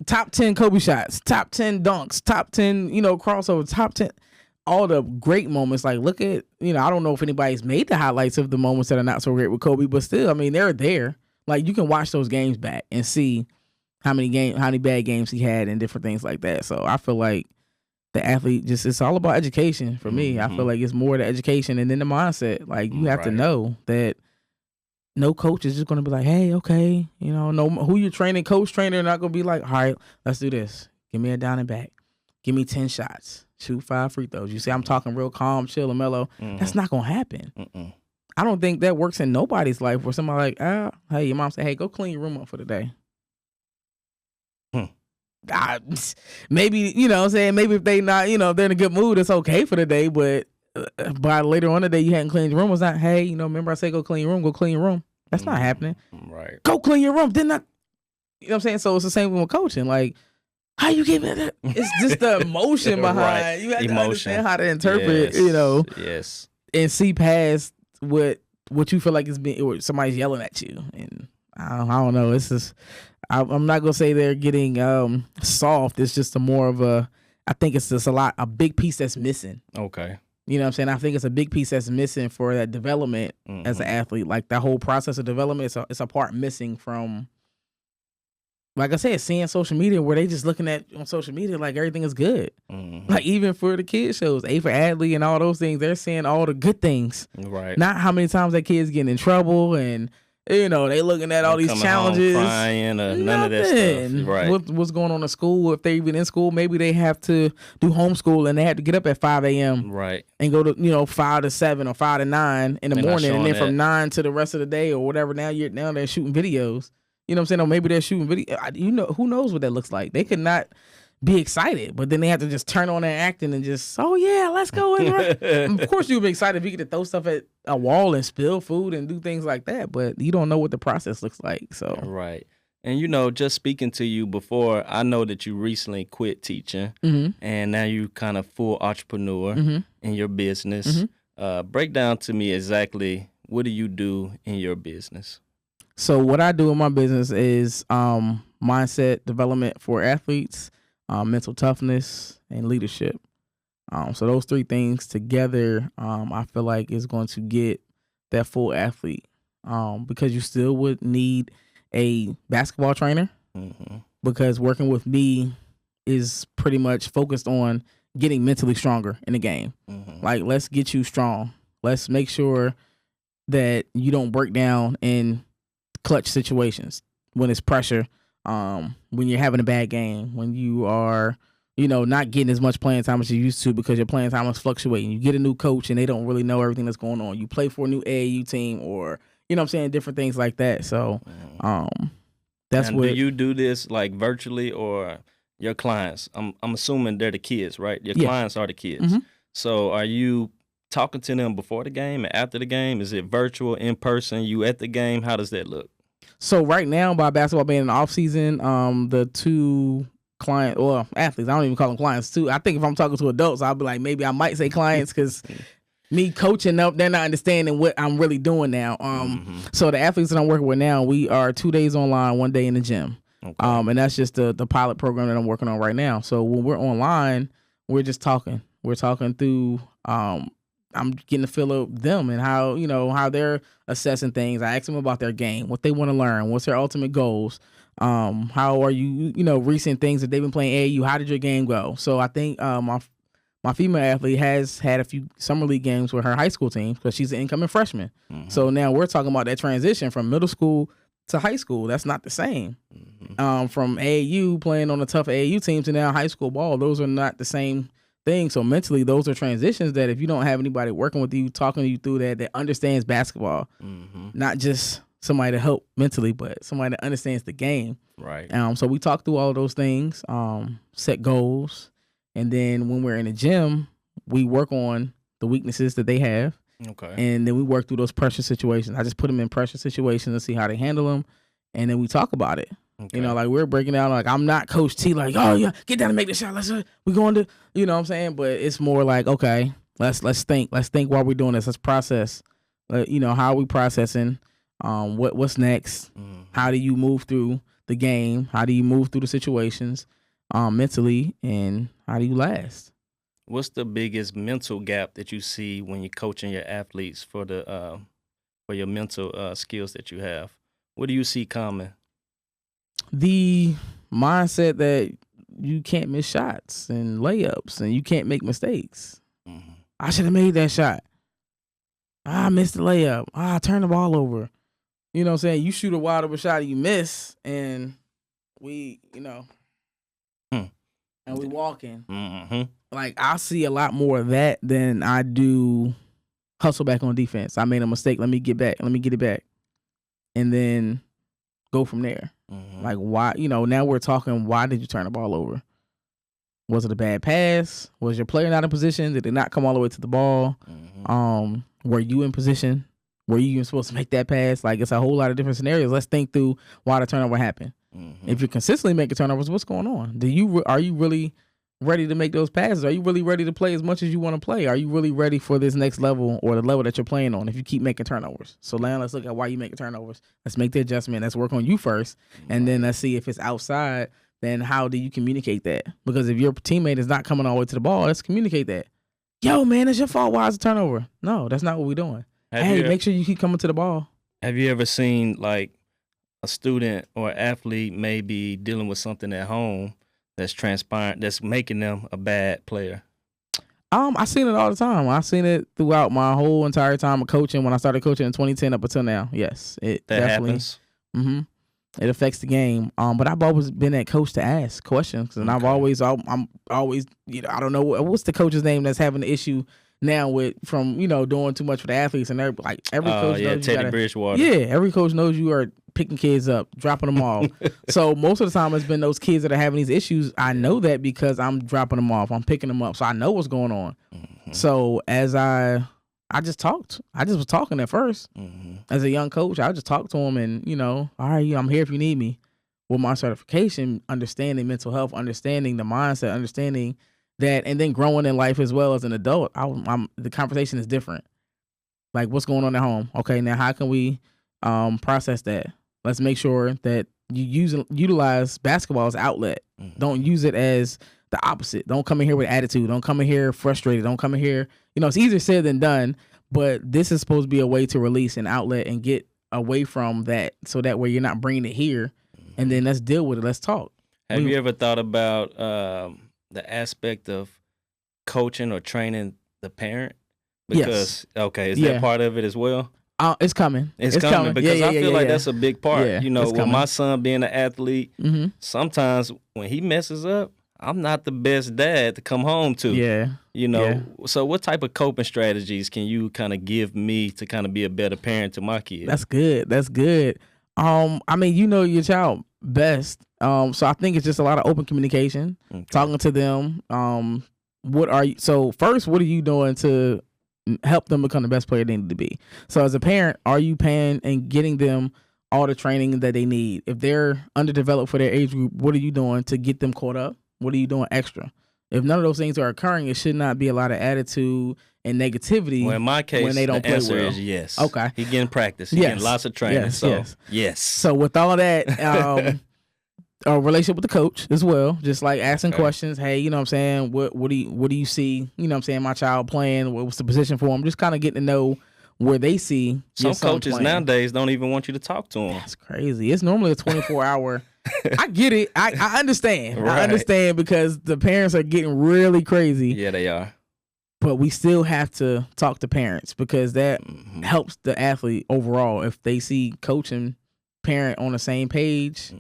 Speaker 1: top 10 Kobe shots, top 10 dunks, top 10, crossover, top 10, all the great moments. Like, look at, I don't know if anybody's made the highlights of the moments that are not so great with Kobe, but still, I mean, they're there. Like, you can watch those games back and see how many bad games he had and different things like that. So I feel like the athlete it's all about education for me. I feel like it's more the education and then the mindset. Like, you have to know that no coach is just going to be like, hey, okay, no who you're training, coach, trainer, not going to be like, all right, let's do this. Give me a down and back. Give me 10 shots. Shoot 5 free throws. You see, I'm talking real calm, chill, and mellow. That's not going to happen. I don't think that works in nobody's life where somebody like, hey, your mom said, hey, go clean your room up for the day. Maybe, what I'm saying, maybe if they not, they're in a good mood, it's okay for the day, but by later on the day you hadn't cleaned your room, was not, hey, remember I said go clean your room. That's not happening.
Speaker 2: Right.
Speaker 1: Go clean your room. Didn't I? You know what I'm saying? So it's the same with coaching. Like, how you give it? It's just the emotion behind.
Speaker 2: Right.
Speaker 1: You have to
Speaker 2: Emotion.
Speaker 1: understand how to interpret,
Speaker 2: Yes.
Speaker 1: and see past what you feel like is being, or somebody's yelling at you. And I don't know. It's just, I'm not gonna say they're getting soft. It's just I think it's just a big piece that's missing.
Speaker 2: Okay.
Speaker 1: You know what I'm saying? I think it's a big piece that's missing for that development as an athlete. Like, that whole process of development, it's a part missing from, like I said, seeing social media where they just looking at on social media like everything is good. Like, even for the kids shows, A for Adley and all those things, they're seeing all the good things.
Speaker 2: Right.
Speaker 1: Not how many times that kid's getting in trouble and, they looking at all these challenges.
Speaker 2: Home crying or none of that stuff. Right.
Speaker 1: What's going on in school? If they're even in school, maybe they have to do homeschool and they have to get up at 5 a.m.
Speaker 2: Right.
Speaker 1: And go to 5 to 7 or 5 to 9 in the morning, and then from 9 to the rest of the day or whatever. Now they're shooting videos. You know what I'm saying? Or maybe they're shooting video. Who knows what that looks like? They could not be excited, but then they have to just turn on their acting and just, oh yeah, let's go in. Of course, you'd be excited if you get to throw stuff at a wall and spill food and do things like that, but you don't know what the process looks like. So
Speaker 2: right. And just speaking to you before, I know that you recently quit teaching, and now you kind of full entrepreneur in your business. Break down to me exactly, what do you do in your business?
Speaker 1: So what I do in my business is mindset development for athletes, mental toughness, and leadership. So those 3 things together, I feel like is going to get that full athlete, because you still would need a basketball trainer, because working with me is pretty much focused on getting mentally stronger in the game. Like, let's get you strong. Let's make sure that you don't break down in clutch situations when it's pressure. When you're having a bad game, when you are, not getting as much playing time as you used to because your playing time is fluctuating. You get a new coach and they don't really know everything that's going on. You play for a new AAU team, or, different things like that. So, that's what.
Speaker 2: Do you do this like virtually, or your clients? I'm assuming they're the kids, right? Your clients are the kids. So are you talking to them before the game and after the game? Is it virtual, in person? You at the game? How does that look? So
Speaker 1: right now, by basketball being in the off season, the 2 athletes, I don't even call them clients too. I think if I'm talking to adults, I'll be like, maybe I might say clients, because me coaching up, they're not understanding what I'm really doing now. So the athletes that I'm working with now, we are 2 days online, 1 day in the gym. Okay. And that's just the pilot program that I'm working on right now. So when we're online, we're just talking. We're talking through, I'm getting to feel of them and how, how they're assessing things. I ask them about their game, what they want to learn, what's their ultimate goals. How are you, recent things that they've been playing AAU, how did your game go? So I think my female athlete has had a few summer league games with her high school team because she's an incoming freshman. So now we're talking about that transition from middle school to high school. That's not the same. From AAU, playing on a tough AAU team, to now high school ball, those are not the same thing. So mentally, those are transitions that if you don't have anybody working with you, talking to you through that understands basketball, not just somebody to help mentally, but somebody that understands the game.
Speaker 2: Right.
Speaker 1: So we talk through all of those things, set goals, and then when we're in the gym, we work on the weaknesses that they have.
Speaker 2: Okay.
Speaker 1: And then we work through those pressure situations. I just put them in pressure situations and see how they handle them, and then we talk about it. Okay. Like we're breaking down, like I'm not Coach T, like, oh yeah, get down and make the shot. We're going to, what I'm saying? But it's more like, okay, let's think while we're doing this. Let's process. How are we processing? What's next? How do you move through the game? How do you move through the situations mentally, and how do you last?
Speaker 2: What's the biggest mental gap that you see when you're coaching your athletes for your mental skills that you have? What do you see common?
Speaker 1: The mindset that you can't miss shots and layups, and you can't make mistakes.
Speaker 2: Mm-hmm.
Speaker 1: I should have made that shot. I missed the layup. I turned the ball over. You know what I'm saying? You shoot a wide open shot and you miss, and we, and we walking.
Speaker 2: Mm-hmm.
Speaker 1: Like, I see a lot more of that than I do hustle back on defense. I made a mistake. Let me get back. Let me get it back. And then go from there.
Speaker 2: Mm-hmm.
Speaker 1: Like, why, now we're talking, why did you turn the ball over? Was it a bad pass? Was your player not in position? Did it not come all the way to the ball?
Speaker 2: Mm-hmm.
Speaker 1: Were you in position? Were you even supposed to make that pass? Like, it's a whole lot of different scenarios. Let's think through why the turnover happened.
Speaker 2: Mm-hmm.
Speaker 1: If you're consistently making turnovers, what's going on? Are you really ready to make those passes? Are you really ready to play as much as you want to play? Are you really ready for this next level or the level that you're playing on if you keep making turnovers? So now let's look at why you making turnovers. Let's make the adjustment. Let's work on you first. And then let's see if it's outside, then how do you communicate that? Because if your teammate is not coming all the way to the ball, let's communicate that. Yo, man, it's your fault. Why is a turnover? No, that's not what we're doing. Make sure you keep coming to the ball.
Speaker 2: Have you ever seen, like, a student or athlete may be dealing with something at home that's transpiring, that's making them a bad player?
Speaker 1: I seen it all the time. I seen it throughout my whole entire time of coaching. When I started coaching in 2010 up until now, yes, it
Speaker 2: that
Speaker 1: definitely
Speaker 2: happens.
Speaker 1: Mm-hmm. It affects the game. But I've always been that coach to ask questions, and I'm always, I don't know what's the coach's name that's having the issue now with from doing too much for the athletes, and every coach knows
Speaker 2: Teddy Bridgewater.
Speaker 1: Yeah, every coach knows you are picking kids up, dropping them off. So most of the time it's been those kids that are having these issues. I know that because I'm dropping them off, I'm picking them up, so I know what's going on. Mm-hmm. So as I just talked. I just was talking at first. Mm-hmm. As a young coach, I just talked to him and, all right, I'm here if you need me. With my certification, understanding mental health, understanding the mindset, understanding that, and then growing in life as well as an adult, the conversation is different. Like, what's going on at home? Okay, now how can we process that? Let's make sure that you utilize basketball as outlet. Mm-hmm. Don't use it as the opposite. Don't come in here with attitude. Don't come in here frustrated. Don't come in here. It's easier said than done, but this is supposed to be a way to release an outlet and get away from that, so that way you're not bringing it here. Mm-hmm. And then let's deal with it. Let's talk.
Speaker 2: Have you ever thought about the aspect of coaching or training the parent? Because, okay, is that part of it as well?
Speaker 1: It's coming.
Speaker 2: It's coming because I feel like that's a big part. With my son being an athlete,
Speaker 1: mm-hmm.
Speaker 2: sometimes when he messes up, I'm not the best dad to come home to.
Speaker 1: Yeah.
Speaker 2: So what type of coping strategies can you kind of give me to kind of be a better parent to my kids?
Speaker 1: That's good. I mean, your child best. So I think it's just a lot of open communication, talking to them. So first, what are you doing to help them become the best player they need to be? So as a parent, are you paying and getting them all the training that they need? If they're underdeveloped for their age group, what are you doing to get them caught up? What are you doing extra? If none of those things are occurring, it should not be a lot of attitude and negativity.
Speaker 2: Well, in my case,
Speaker 1: when they don't
Speaker 2: the
Speaker 1: play
Speaker 2: answer
Speaker 1: well.
Speaker 2: is yes.
Speaker 1: Okay.
Speaker 2: He getting practice. He getting lots of training. Yes.
Speaker 1: So with all that, a relationship with the coach as well, just like asking questions. Hey, you know what I'm saying? What do you see? You know what I'm saying? My child playing. What's the position for him? Just kind of getting to know where they see.
Speaker 2: Some coaches nowadays don't even want you to talk to them.
Speaker 1: That's crazy. It's normally a 24-hour. I get it. I understand.
Speaker 2: Right.
Speaker 1: I understand because the parents are getting really crazy.
Speaker 2: Yeah, they are.
Speaker 1: But we still have to talk to parents because that helps the athlete overall. If they see coach and parent on the same page,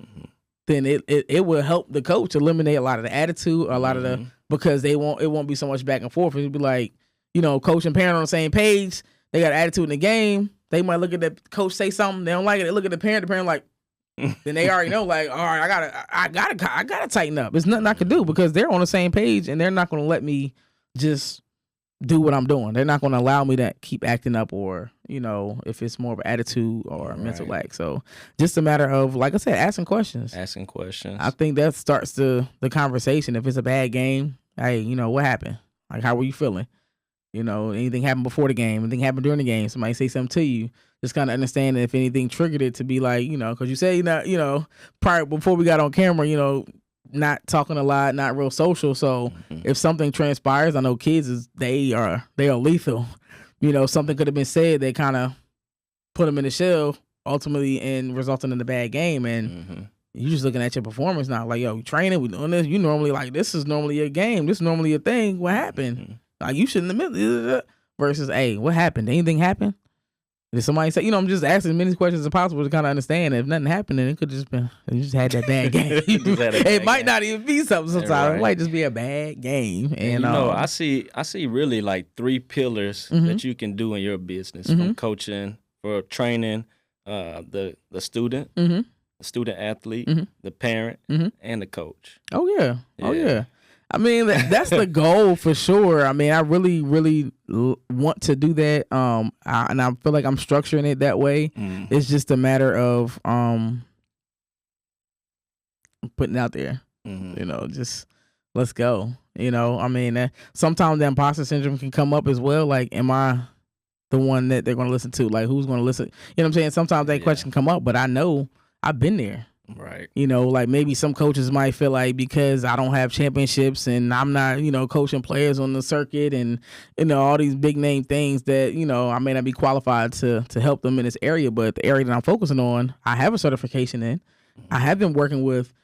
Speaker 1: then it will help the coach eliminate a lot of the attitude, a lot of the, because it won't be so much back and forth. It'll be like, coach and parent on the same page. They got attitude in the game. They might look at the coach, say something, they don't like it. They look at the parent like, then they already know, like, all right, I gotta tighten up. There's nothing I can do because they're on the same page and they're not gonna let me just do what I'm doing. They're not gonna allow me to keep acting up, or if it's more of an attitude or a mental lack. So just a matter of, like I said, asking questions. I think that starts the conversation. If it's a bad game, hey, what happened? Like, how were you feeling? anything happened before the game, anything happened during the game, somebody say something to you, just kind of understand if anything triggered it to be like, because you say, prior, before we got on camera, not talking a lot, not real social. So if something transpires, I know kids they are lethal. Something could have been said that kind of put them in the shell ultimately and resulting in a bad game. And you just looking at your performance now, like, yo, we training, we doing this. You normally like, this is normally a game. This is normally a thing. What happened? Like, you shouldn't have admit versus, hey, what happened? Did anything happen? Did somebody say, I'm just asking as many questions as possible to kind of understand. If nothing happened, then it could just been, you just had that bad game. It might not even be something sometimes. Right. It might just be a bad game. And
Speaker 2: I see really like 3 pillars that you can do in your business, from coaching, for training, the student, the student athlete, the parent, and the coach.
Speaker 1: Oh yeah. I mean, that's the goal for sure. I mean, I really, really want to do that. And I feel like I'm structuring it that way. It's just a matter of putting it out there. Just let's go. I mean, sometimes the imposter syndrome can come up as well. Like, am I the one that they're going to listen to? Like, who's going to listen? You know what I'm saying? Sometimes that question come up, but I know I've been there.
Speaker 2: Right.
Speaker 1: Like maybe some coaches might feel like because I don't have championships and I'm not, coaching players on the circuit and, all these big name things that, I may not be qualified to help them in this area. But the area that I'm focusing on, I have a certification in. I have been working with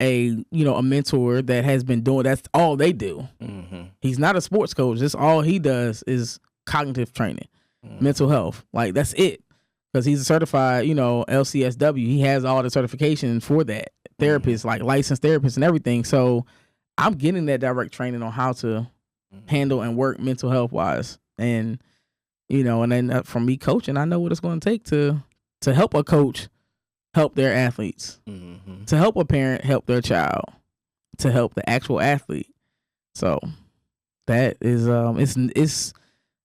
Speaker 1: a mentor that has been doing, that's all they do. He's not a sports coach. That's all he does is cognitive training, mental health. Like, that's it. Because he's a certified, LCSW. He has all the certification for that. Therapist, like licensed therapist and everything. So I'm getting that direct training on how to handle and work mental health wise. And, and then from me coaching, I know what it's going to take to help a coach help their athletes, to help a parent help their child, to help the actual athlete. So that is,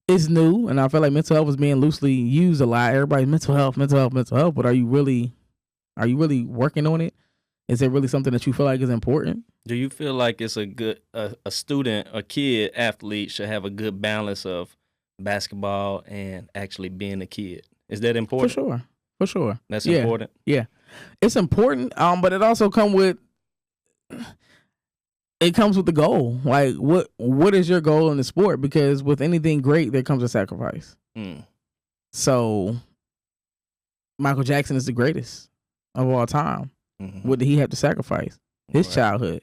Speaker 1: it's new, and I feel like mental health is being loosely used a lot. Everybody's mental health, but are you really working on it? Is it really something that you feel like is important?
Speaker 2: Do you feel like it's a student, a kid, athlete should have a good balance of basketball and actually being a kid? Is that important?
Speaker 1: For sure.
Speaker 2: That's important?
Speaker 1: Yeah. It's important, but it also comes with the goal. Like, what is your goal in the sport? Because with anything great, there comes a sacrifice. So Michael Jackson is the greatest of all time. What did he have to sacrifice? His childhood.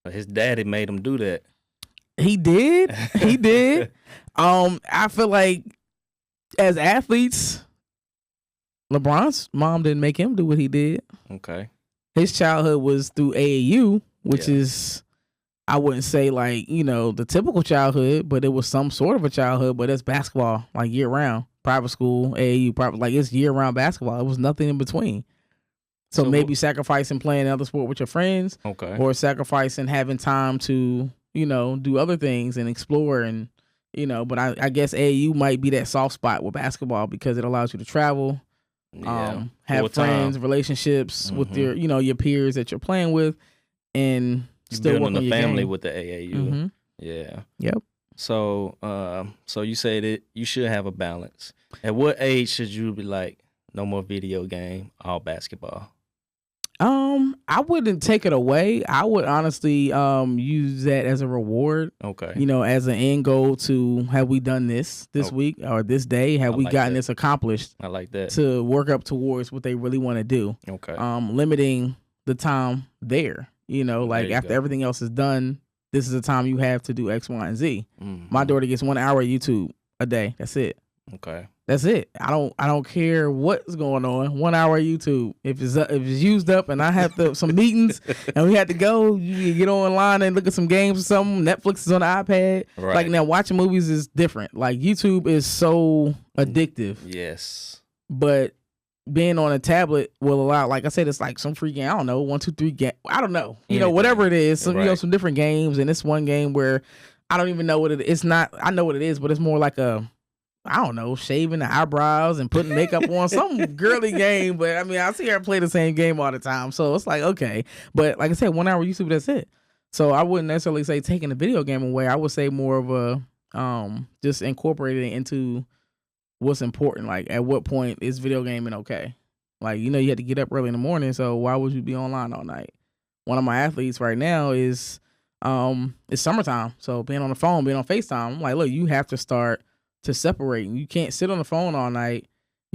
Speaker 2: But his daddy made him do that.
Speaker 1: He did. He did. I feel like as athletes, LeBron's mom didn't make him do what he did.
Speaker 2: Okay.
Speaker 1: His childhood was through AAU, which is, I wouldn't say like, the typical childhood, but it was some sort of a childhood, but it's basketball, like year round, private school, AAU, like it's year round basketball. It was nothing in between. So maybe sacrificing playing another sport with your friends, or sacrificing having time to, do other things and explore and, but I guess AAU might be that soft spot with basketball because it allows you to travel, have friends, relationships with your, your peers that you're playing with, and still
Speaker 2: building a family
Speaker 1: game.
Speaker 2: With the AAU. Yeah.
Speaker 1: Yep.
Speaker 2: So, so you say that you should have a balance. At what age should you be like, no more video game, all basketball?
Speaker 1: I wouldn't take it away. I would honestly use that as a reward.
Speaker 2: Okay.
Speaker 1: As an end goal to have we done this week or this day? Have we gotten this accomplished?
Speaker 2: I like that.
Speaker 1: To work up towards what they really want to do.
Speaker 2: Okay.
Speaker 1: Limiting the time there. Like after everything else is done, this is the time you have to do X, Y, and Z. My daughter gets 1 hour of YouTube a day. That's it.
Speaker 2: Okay.
Speaker 1: That's it. I don't care what's going on. 1 hour of YouTube. If it's used up and I have some meetings and we had to go, you get online and look at some games or something. Netflix is on the iPad.
Speaker 2: Right.
Speaker 1: Like now, watching movies is different. Like YouTube is so addictive.
Speaker 2: Yes.
Speaker 1: But being on a tablet will allow, like I said, it's like some free game. I don't know, 1, 2, 3 game. I don't know. Whatever it is. Some some different games, and it's one game where I don't even know what it is. It's not. I know what it is, but it's more like I don't know, shaving the eyebrows and putting makeup on, some girly game. But I mean, I see her play the same game all the time. So it's like, okay. But like I said, 1 hour YouTube, that's it. So I wouldn't necessarily say taking the video game away. I would say more of a just incorporating it into what's important. Like, at what point is video gaming okay? Like, you had to get up early in the morning, so why would you be online all night? One of my athletes right now is it's summertime, so being on the phone, being on FaceTime, I'm like, look, you have to start to separate. You can't sit on the phone all night.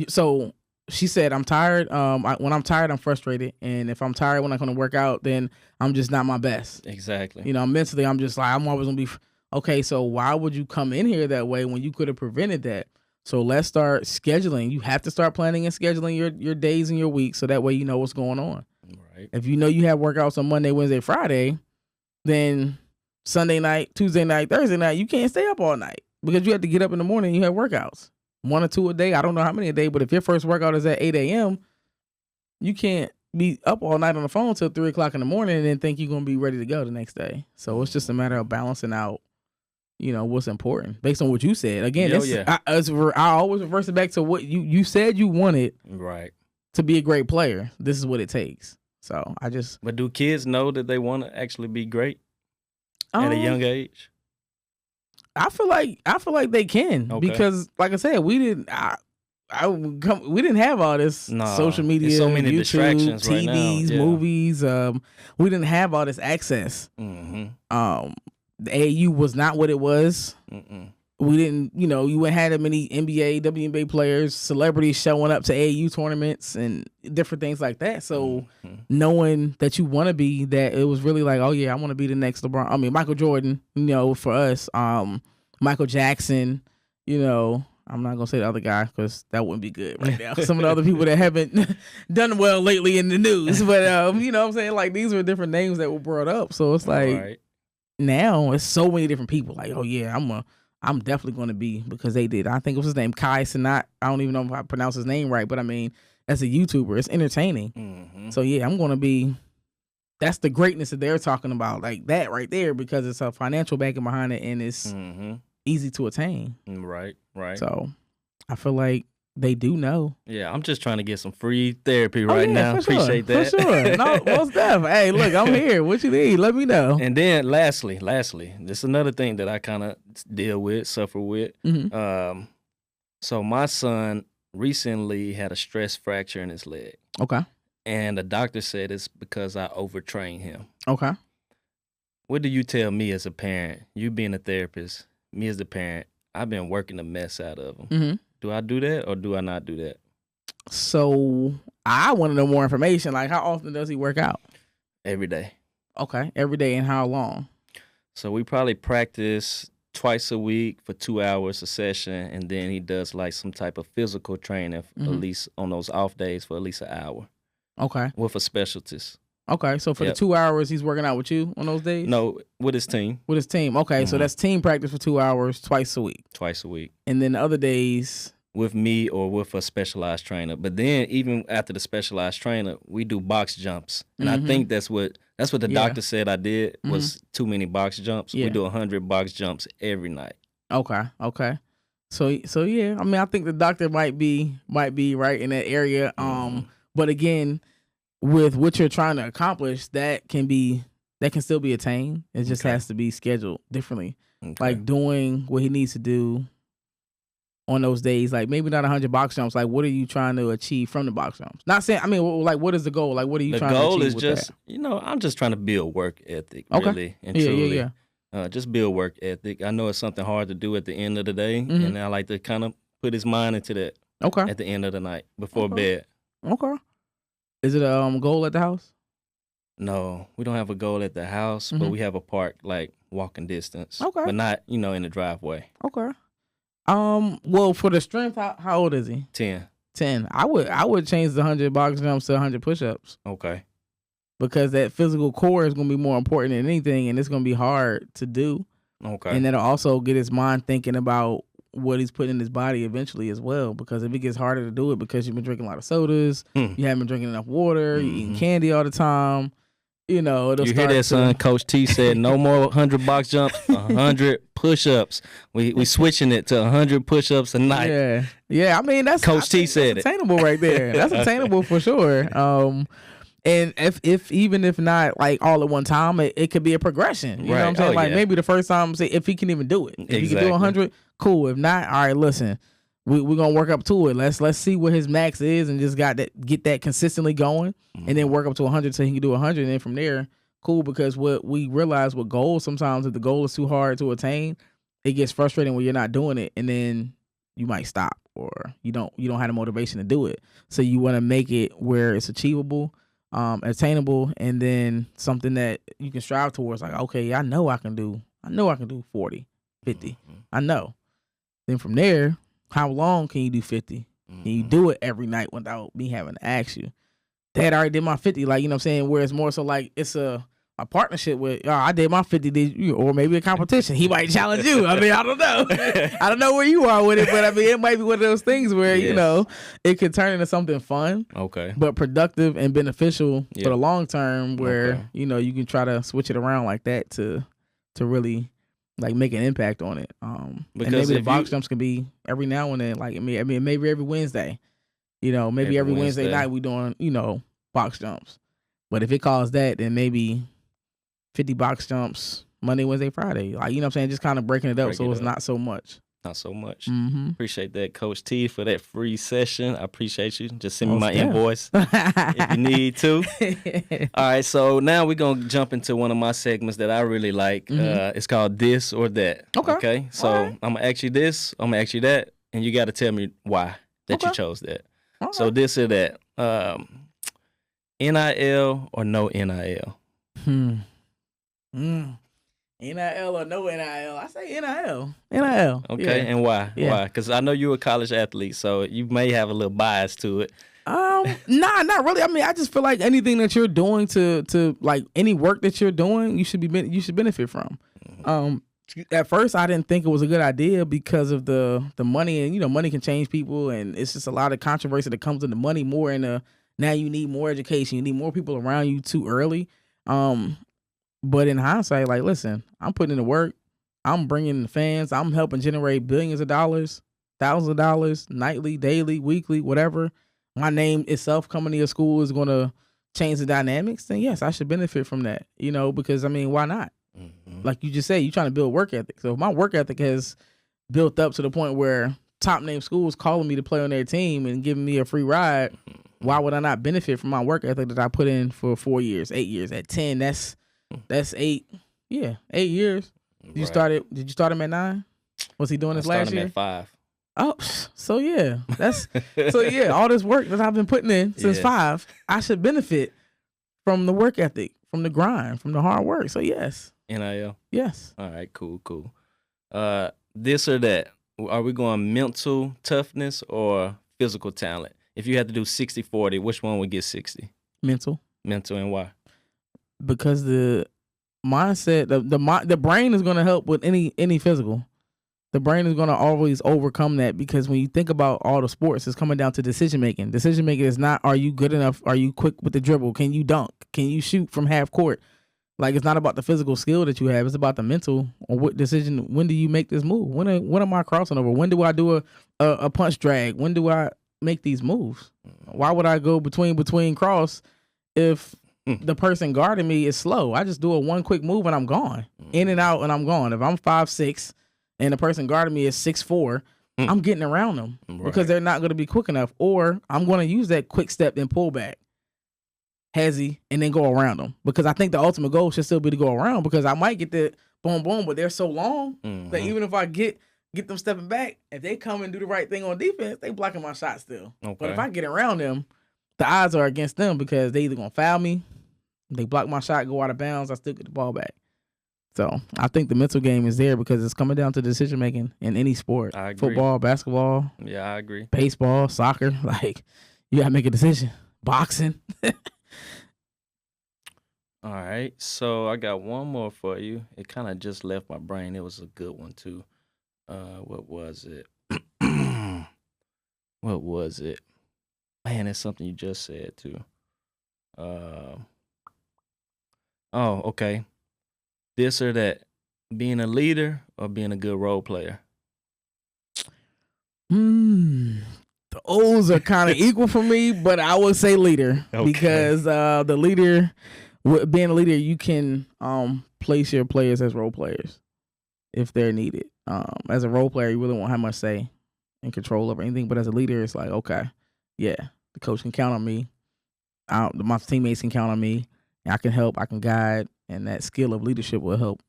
Speaker 1: So she said, I'm tired. When I'm tired, I'm frustrated, and if I'm tired when I'm going to work out, then I'm just not my best.
Speaker 2: Exactly.
Speaker 1: Mentally, I'm just like, I'm always going to be okay. So why would you come in here that way when you could have prevented that? So let's start scheduling. You have to start planning and scheduling your days and your weeks, so that way you know what's going on.
Speaker 2: Right.
Speaker 1: If you know you have workouts on Monday, Wednesday, Friday, then Sunday night, Tuesday night, Thursday night, you can't stay up all night because you have to get up in the morning and you have workouts. 1 or 2 a day. I don't know how many a day, but if your first workout is at 8 a.m., you can't be up all night on the phone till 3 o'clock in the morning and then think you're going to be ready to go the next day. So it's just a matter of balancing out, what's important based on what you said. Again, I always reverse it back to what you said you wanted
Speaker 2: right
Speaker 1: to be a great player. This is what it takes. So
Speaker 2: But do kids know that they want to actually be great at a young age?
Speaker 1: I feel like they can because, like I said, we didn't have all this social media,
Speaker 2: so many
Speaker 1: YouTube,
Speaker 2: distractions
Speaker 1: TVs,
Speaker 2: right now.
Speaker 1: movies. We didn't have all this access.
Speaker 2: Mm-hmm.
Speaker 1: The AAU was not what it was.
Speaker 2: Mm-mm.
Speaker 1: We didn't, you wouldn't have that many NBA, WNBA players, celebrities showing up to AAU tournaments and different things like that. So knowing that you want to be that, it was really like, oh yeah, I want to be the next LeBron. I mean, Michael Jordan, for us, Michael Jackson, I'm not going to say the other guy because that wouldn't be good right now. Some of the other people that haven't done well lately in the news. But, you know what I'm saying? Like, these were different names that were brought up. So it's like, now it's so many different people. Like, oh yeah, I'm definitely going to be, because they did. I think it was his name, Kai Cenat. I don't even know if I pronounce his name right, but I mean, as a YouTuber, it's entertaining. Mm-hmm. So yeah, I'm going to be. That's the greatness that they're talking about, like that right there, because it's a financial backing behind it and it's easy to attain.
Speaker 2: Right.
Speaker 1: So I feel like they do know. Yeah,
Speaker 2: I'm just trying to get some free therapy right now. Appreciate that.
Speaker 1: For sure. No, most definitely. Hey, look, I'm here. What you need? Let me know.
Speaker 2: And then lastly, this is another thing that I kind of suffer with. Mm-hmm. So my son recently had a stress fracture in his leg.
Speaker 1: Okay.
Speaker 2: And the doctor said it's because I overtrained him.
Speaker 1: Okay.
Speaker 2: What do you tell me as a parent? You being a therapist, me as the parent, I've been working the mess out of him. Mm-hmm. Do I do that or do I not do that?
Speaker 1: So I want to know more information. Like, how often does he work out?
Speaker 2: Every day.
Speaker 1: Okay. Every day, and how long?
Speaker 2: So we probably practice twice a week for 2 hours a session, and then he does like some type of physical training, at least on those off days, for at least an hour.
Speaker 1: Okay.
Speaker 2: With a specialist.
Speaker 1: Okay, so for the 2 hours, he's working out with you on those days?
Speaker 2: No, with his team.
Speaker 1: With his team. Okay, so that's team practice for 2 hours twice a week.
Speaker 2: Twice a week.
Speaker 1: And then the other days?
Speaker 2: With me or with a specialized trainer. But then even after the specialized trainer, we do box jumps. And I think that's what the doctor said I did, was too many box jumps. Yeah. We do 100 box jumps every night.
Speaker 1: Okay. So yeah, I mean, I think the doctor might be right in that area. But again, with what you're trying to accomplish, that can still be attained. It just has to be scheduled differently. Okay. Like doing what he needs to do on those days, like maybe not 100 box jumps. Like, what are you trying to achieve from the box jumps? Not saying, I mean, like, what is the goal? Like, what are you trying to achieve? The goal is
Speaker 2: just, I'm just trying to build work ethic, really and truly. Yeah. Just build work ethic. I know it's something hard to do at the end of the day, and I like to kind of put his mind into that. Okay. At the end of the night before bed.
Speaker 1: Okay. Is it a goal at the house?
Speaker 2: No, we don't have a goal at the house, but we have a park, like walking distance. Okay. But not, in the driveway.
Speaker 1: Okay. Well, for the strength, how old is he?
Speaker 2: 10.
Speaker 1: 10. I would change the 100 box jumps to 100 push-ups.
Speaker 2: Okay.
Speaker 1: Because that physical core is going to be more important than anything, and it's going to be hard to do. Okay. And that'll also get his mind thinking about what he's putting in his body eventually as well. Because if it gets harder to do it because you've been drinking a lot of sodas, you haven't been drinking enough water, you're eating candy all the time, it'll
Speaker 2: You hear that, son? Coach T said no more 100 box jumps, 100 push-ups. We switching it to 100 push-ups a night.
Speaker 1: Yeah. I mean,
Speaker 2: Coach T said
Speaker 1: that's attainable right there. That's attainable for sure. And if even if not like all at one time, it could be a progression. You know what I'm saying? Like maybe the first time, say if he can even do it. If he can do 100, cool. If not, all right, listen. We're gonna work up to it. Let's see what his max is and just get that consistently going, and then work up to 100 so he can do 100, and then from there, cool. Because what we realize with goals, sometimes if the goal is too hard to attain, it gets frustrating when you're not doing it, and then you might stop or you don't have the motivation to do it. So you want to make it where it's achievable, attainable, and then something that you can strive towards. Like, okay, I know I can do 40, 50. I know. Then from there, how long can you do 50? Can you do it every night without me having to ask you? Dad already did my 50, like, you know what I'm saying? Where it's more so like it's a partnership with, I did my 50, did you? Or maybe a competition. He might challenge you. I mean, I don't know. I don't know where you are with it, but I mean, it might be one of those things where, you know, it could turn into something fun, but productive and beneficial for the long term where, you know, you can try to switch it around like that to really like make an impact on it. Because and maybe the box jumps can be every now and then, like, I mean, maybe every Wednesday, you know, maybe every Wednesday night we doing, you know, box jumps. But if it calls that, then maybe 50 box jumps Monday, Wednesday, Friday. Like, you know what I'm saying? Just kind of breaking it up so it's not so much.
Speaker 2: Not so much. Appreciate that, Coach T, for that free session. I appreciate you. Just send me my invoice if you need to. All right, so now we're going to jump into one of my segments that I really like. It's called This or That. Okay? So I'm going to ask you this, I'm going to ask you that, and you got to tell me why that you chose that. So this or that. NIL or no NIL?
Speaker 1: NIL or no NIL? I say NIL. NIL.
Speaker 2: Okay, and why? Yeah. Why? Because I know you're a college athlete, so you may have a little bias to it.
Speaker 1: Nah, not really. I mean, I just feel like anything that you're doing to like any work that you're doing, you should benefit from. At first, I didn't think it was a good idea because of the money, and you know, money can change people, and it's just a lot of controversy that comes into money more. And now you need more education, you need more people around you too early. But in hindsight, like, listen, I'm putting in the work. I'm bringing in the fans. I'm helping generate billions of dollars, thousands of dollars, nightly, daily, weekly, whatever. My name itself coming to your school is going to change the dynamics. Then yes, I should benefit from that, you know, because I mean, why not? Like you just said, you're trying to build work ethic. So if my work ethic has built up to the point where top name schools calling me to play on their team and giving me a free ride, why would I not benefit from my work ethic that I put in for 4 years, 8 years? At 10, that's 8. Yeah, 8 years. Did you start him at 9? Was he doing this last year?
Speaker 2: I started him at 5.
Speaker 1: Oh, so yeah, all this work that I've been putting in since 5, I should benefit from the work ethic, from the grind, from the hard work. So yes.
Speaker 2: NIL?
Speaker 1: Yes.
Speaker 2: All right, cool. This or that? Are we going mental toughness or physical talent? If you had to do 60-40, which one would get 60?
Speaker 1: Mental.
Speaker 2: Mental, and why?
Speaker 1: Because the mindset, the brain is going to help with any physical. The brain is going to always overcome that, because when you think about all the sports, it's coming down to decision making. Decision making is not, are you good enough? Are you quick with the dribble? Can you dunk? Can you shoot from half court? Like, it's not about the physical skill that you have. It's about the mental, or what decision. When do you make this move? When am I crossing over? When do I do a punch drag? When do I make these moves? Why would I go between cross if the person guarding me is slow? I just do a one quick move and I'm gone. In and out and I'm gone. If I'm 5'6" and the person guarding me is 6'4", I'm getting around them because they're not going to be quick enough. Or I'm going to use that quick step and pull back, hezzy, and then go around them, because I think the ultimate goal should still be to go around, because I might get the boom, boom, but they're so long that even if I get them stepping back, if they come and do the right thing on defense, they blocking my shot still. But if I get around them, the odds are against them, because they either going to foul me, they block my shot, go out of bounds, I still get the ball back. So I think the mental game is there, because it's coming down to decision making in any sport.
Speaker 2: I agree.
Speaker 1: Football, basketball.
Speaker 2: Yeah, I agree.
Speaker 1: Baseball, soccer. Like, you got to make a decision. Boxing.
Speaker 2: All right. So I got one more for you. It kind of just left my brain. It was a good one, too. What was it? What was it? Man, it's something you just said, too. Okay. This or that, being a leader or being a good role player?
Speaker 1: The O's are kind of equal for me, but I would say leader because the leader, being a leader, you can place your players as role players if they're needed. As a role player, you really won't have much say and control over anything, but as a leader, it's like, okay, yeah, the coach can count on me. My teammates can count on me. And I can help. I can guide, and that skill of leadership will help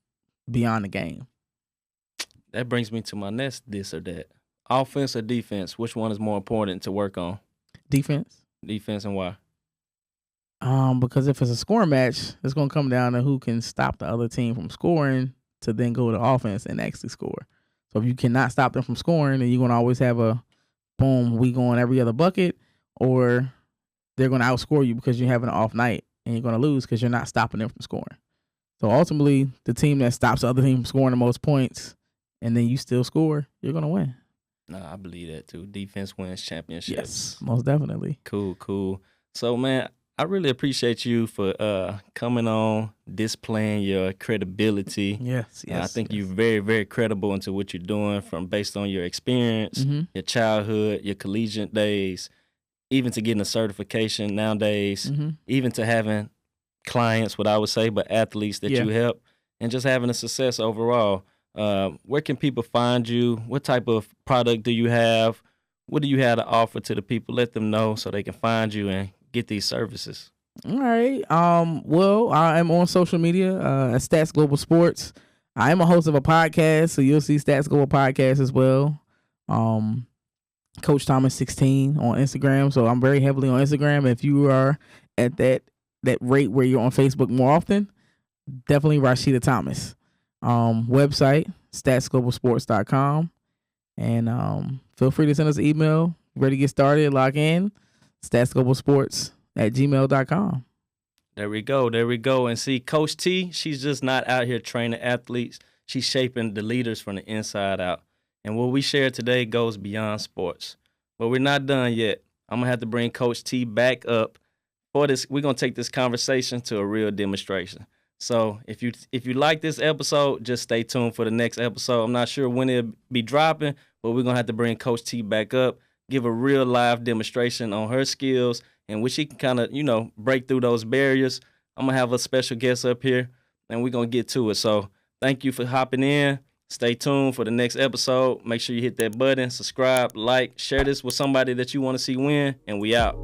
Speaker 1: beyond the game.
Speaker 2: That brings me to my next this or that. Offense or defense, which one is more important to work on?
Speaker 1: Defense.
Speaker 2: Defense, and why?
Speaker 1: Because if it's a scoring match, it's going to come down to who can stop the other team from scoring to then go to offense and actually score. So if you cannot stop them from scoring, then you're going to always have a boom, we going every other bucket, or they're going to outscore you because you're having an off night and you're going to lose because you're not stopping them from scoring. So ultimately, the team that stops the other team from scoring the most points and then you still score, you're going to win.
Speaker 2: No, I believe that too. Defense wins championships.
Speaker 1: Yes, most definitely.
Speaker 2: Cool. So, man, I really appreciate you for coming on, displaying your credibility.
Speaker 1: Yes.
Speaker 2: I think you're very, very credible into what you're doing based on your experience, your childhood, your collegiate days, even to getting a certification nowadays, even to having clients, what I would say, but athletes that you help, and just having a success overall. Where can people find you? What type of product do you have? What do you have to offer to the people? Let them know so they can find you and get these services.
Speaker 1: All right. Well, I am on social media at Stats Global Sports. I am a host of a podcast, so you'll see Stats Global Podcast as well. Coach Thomas 16 on Instagram. So I'm very heavily on Instagram. If you are at that rate where you're on Facebook more often, definitely Rashidita Thomas. Website, statsglobalsports.com. And feel free to send us an email. Ready to get started, log in, statsglobalsports@gmail.com.
Speaker 2: There we go. And see, Coach T, she's just not out here training athletes. She's shaping the leaders from the inside out. And what we share today goes beyond sports. But we're not done yet. I'm going to have to bring Coach T back up for this. We're going to take this conversation to a real demonstration. So if you like this episode, just stay tuned for the next episode. I'm not sure when it'll be dropping, but we're going to have to bring Coach T back up, give a real live demonstration on her skills and which she can kind of, break through those barriers. I'm going to have a special guest up here, and we're going to get to it. So thank you for hopping in. Stay tuned for the next episode. Make sure you hit that button, subscribe, like, share this with somebody that you want to see win, and we out.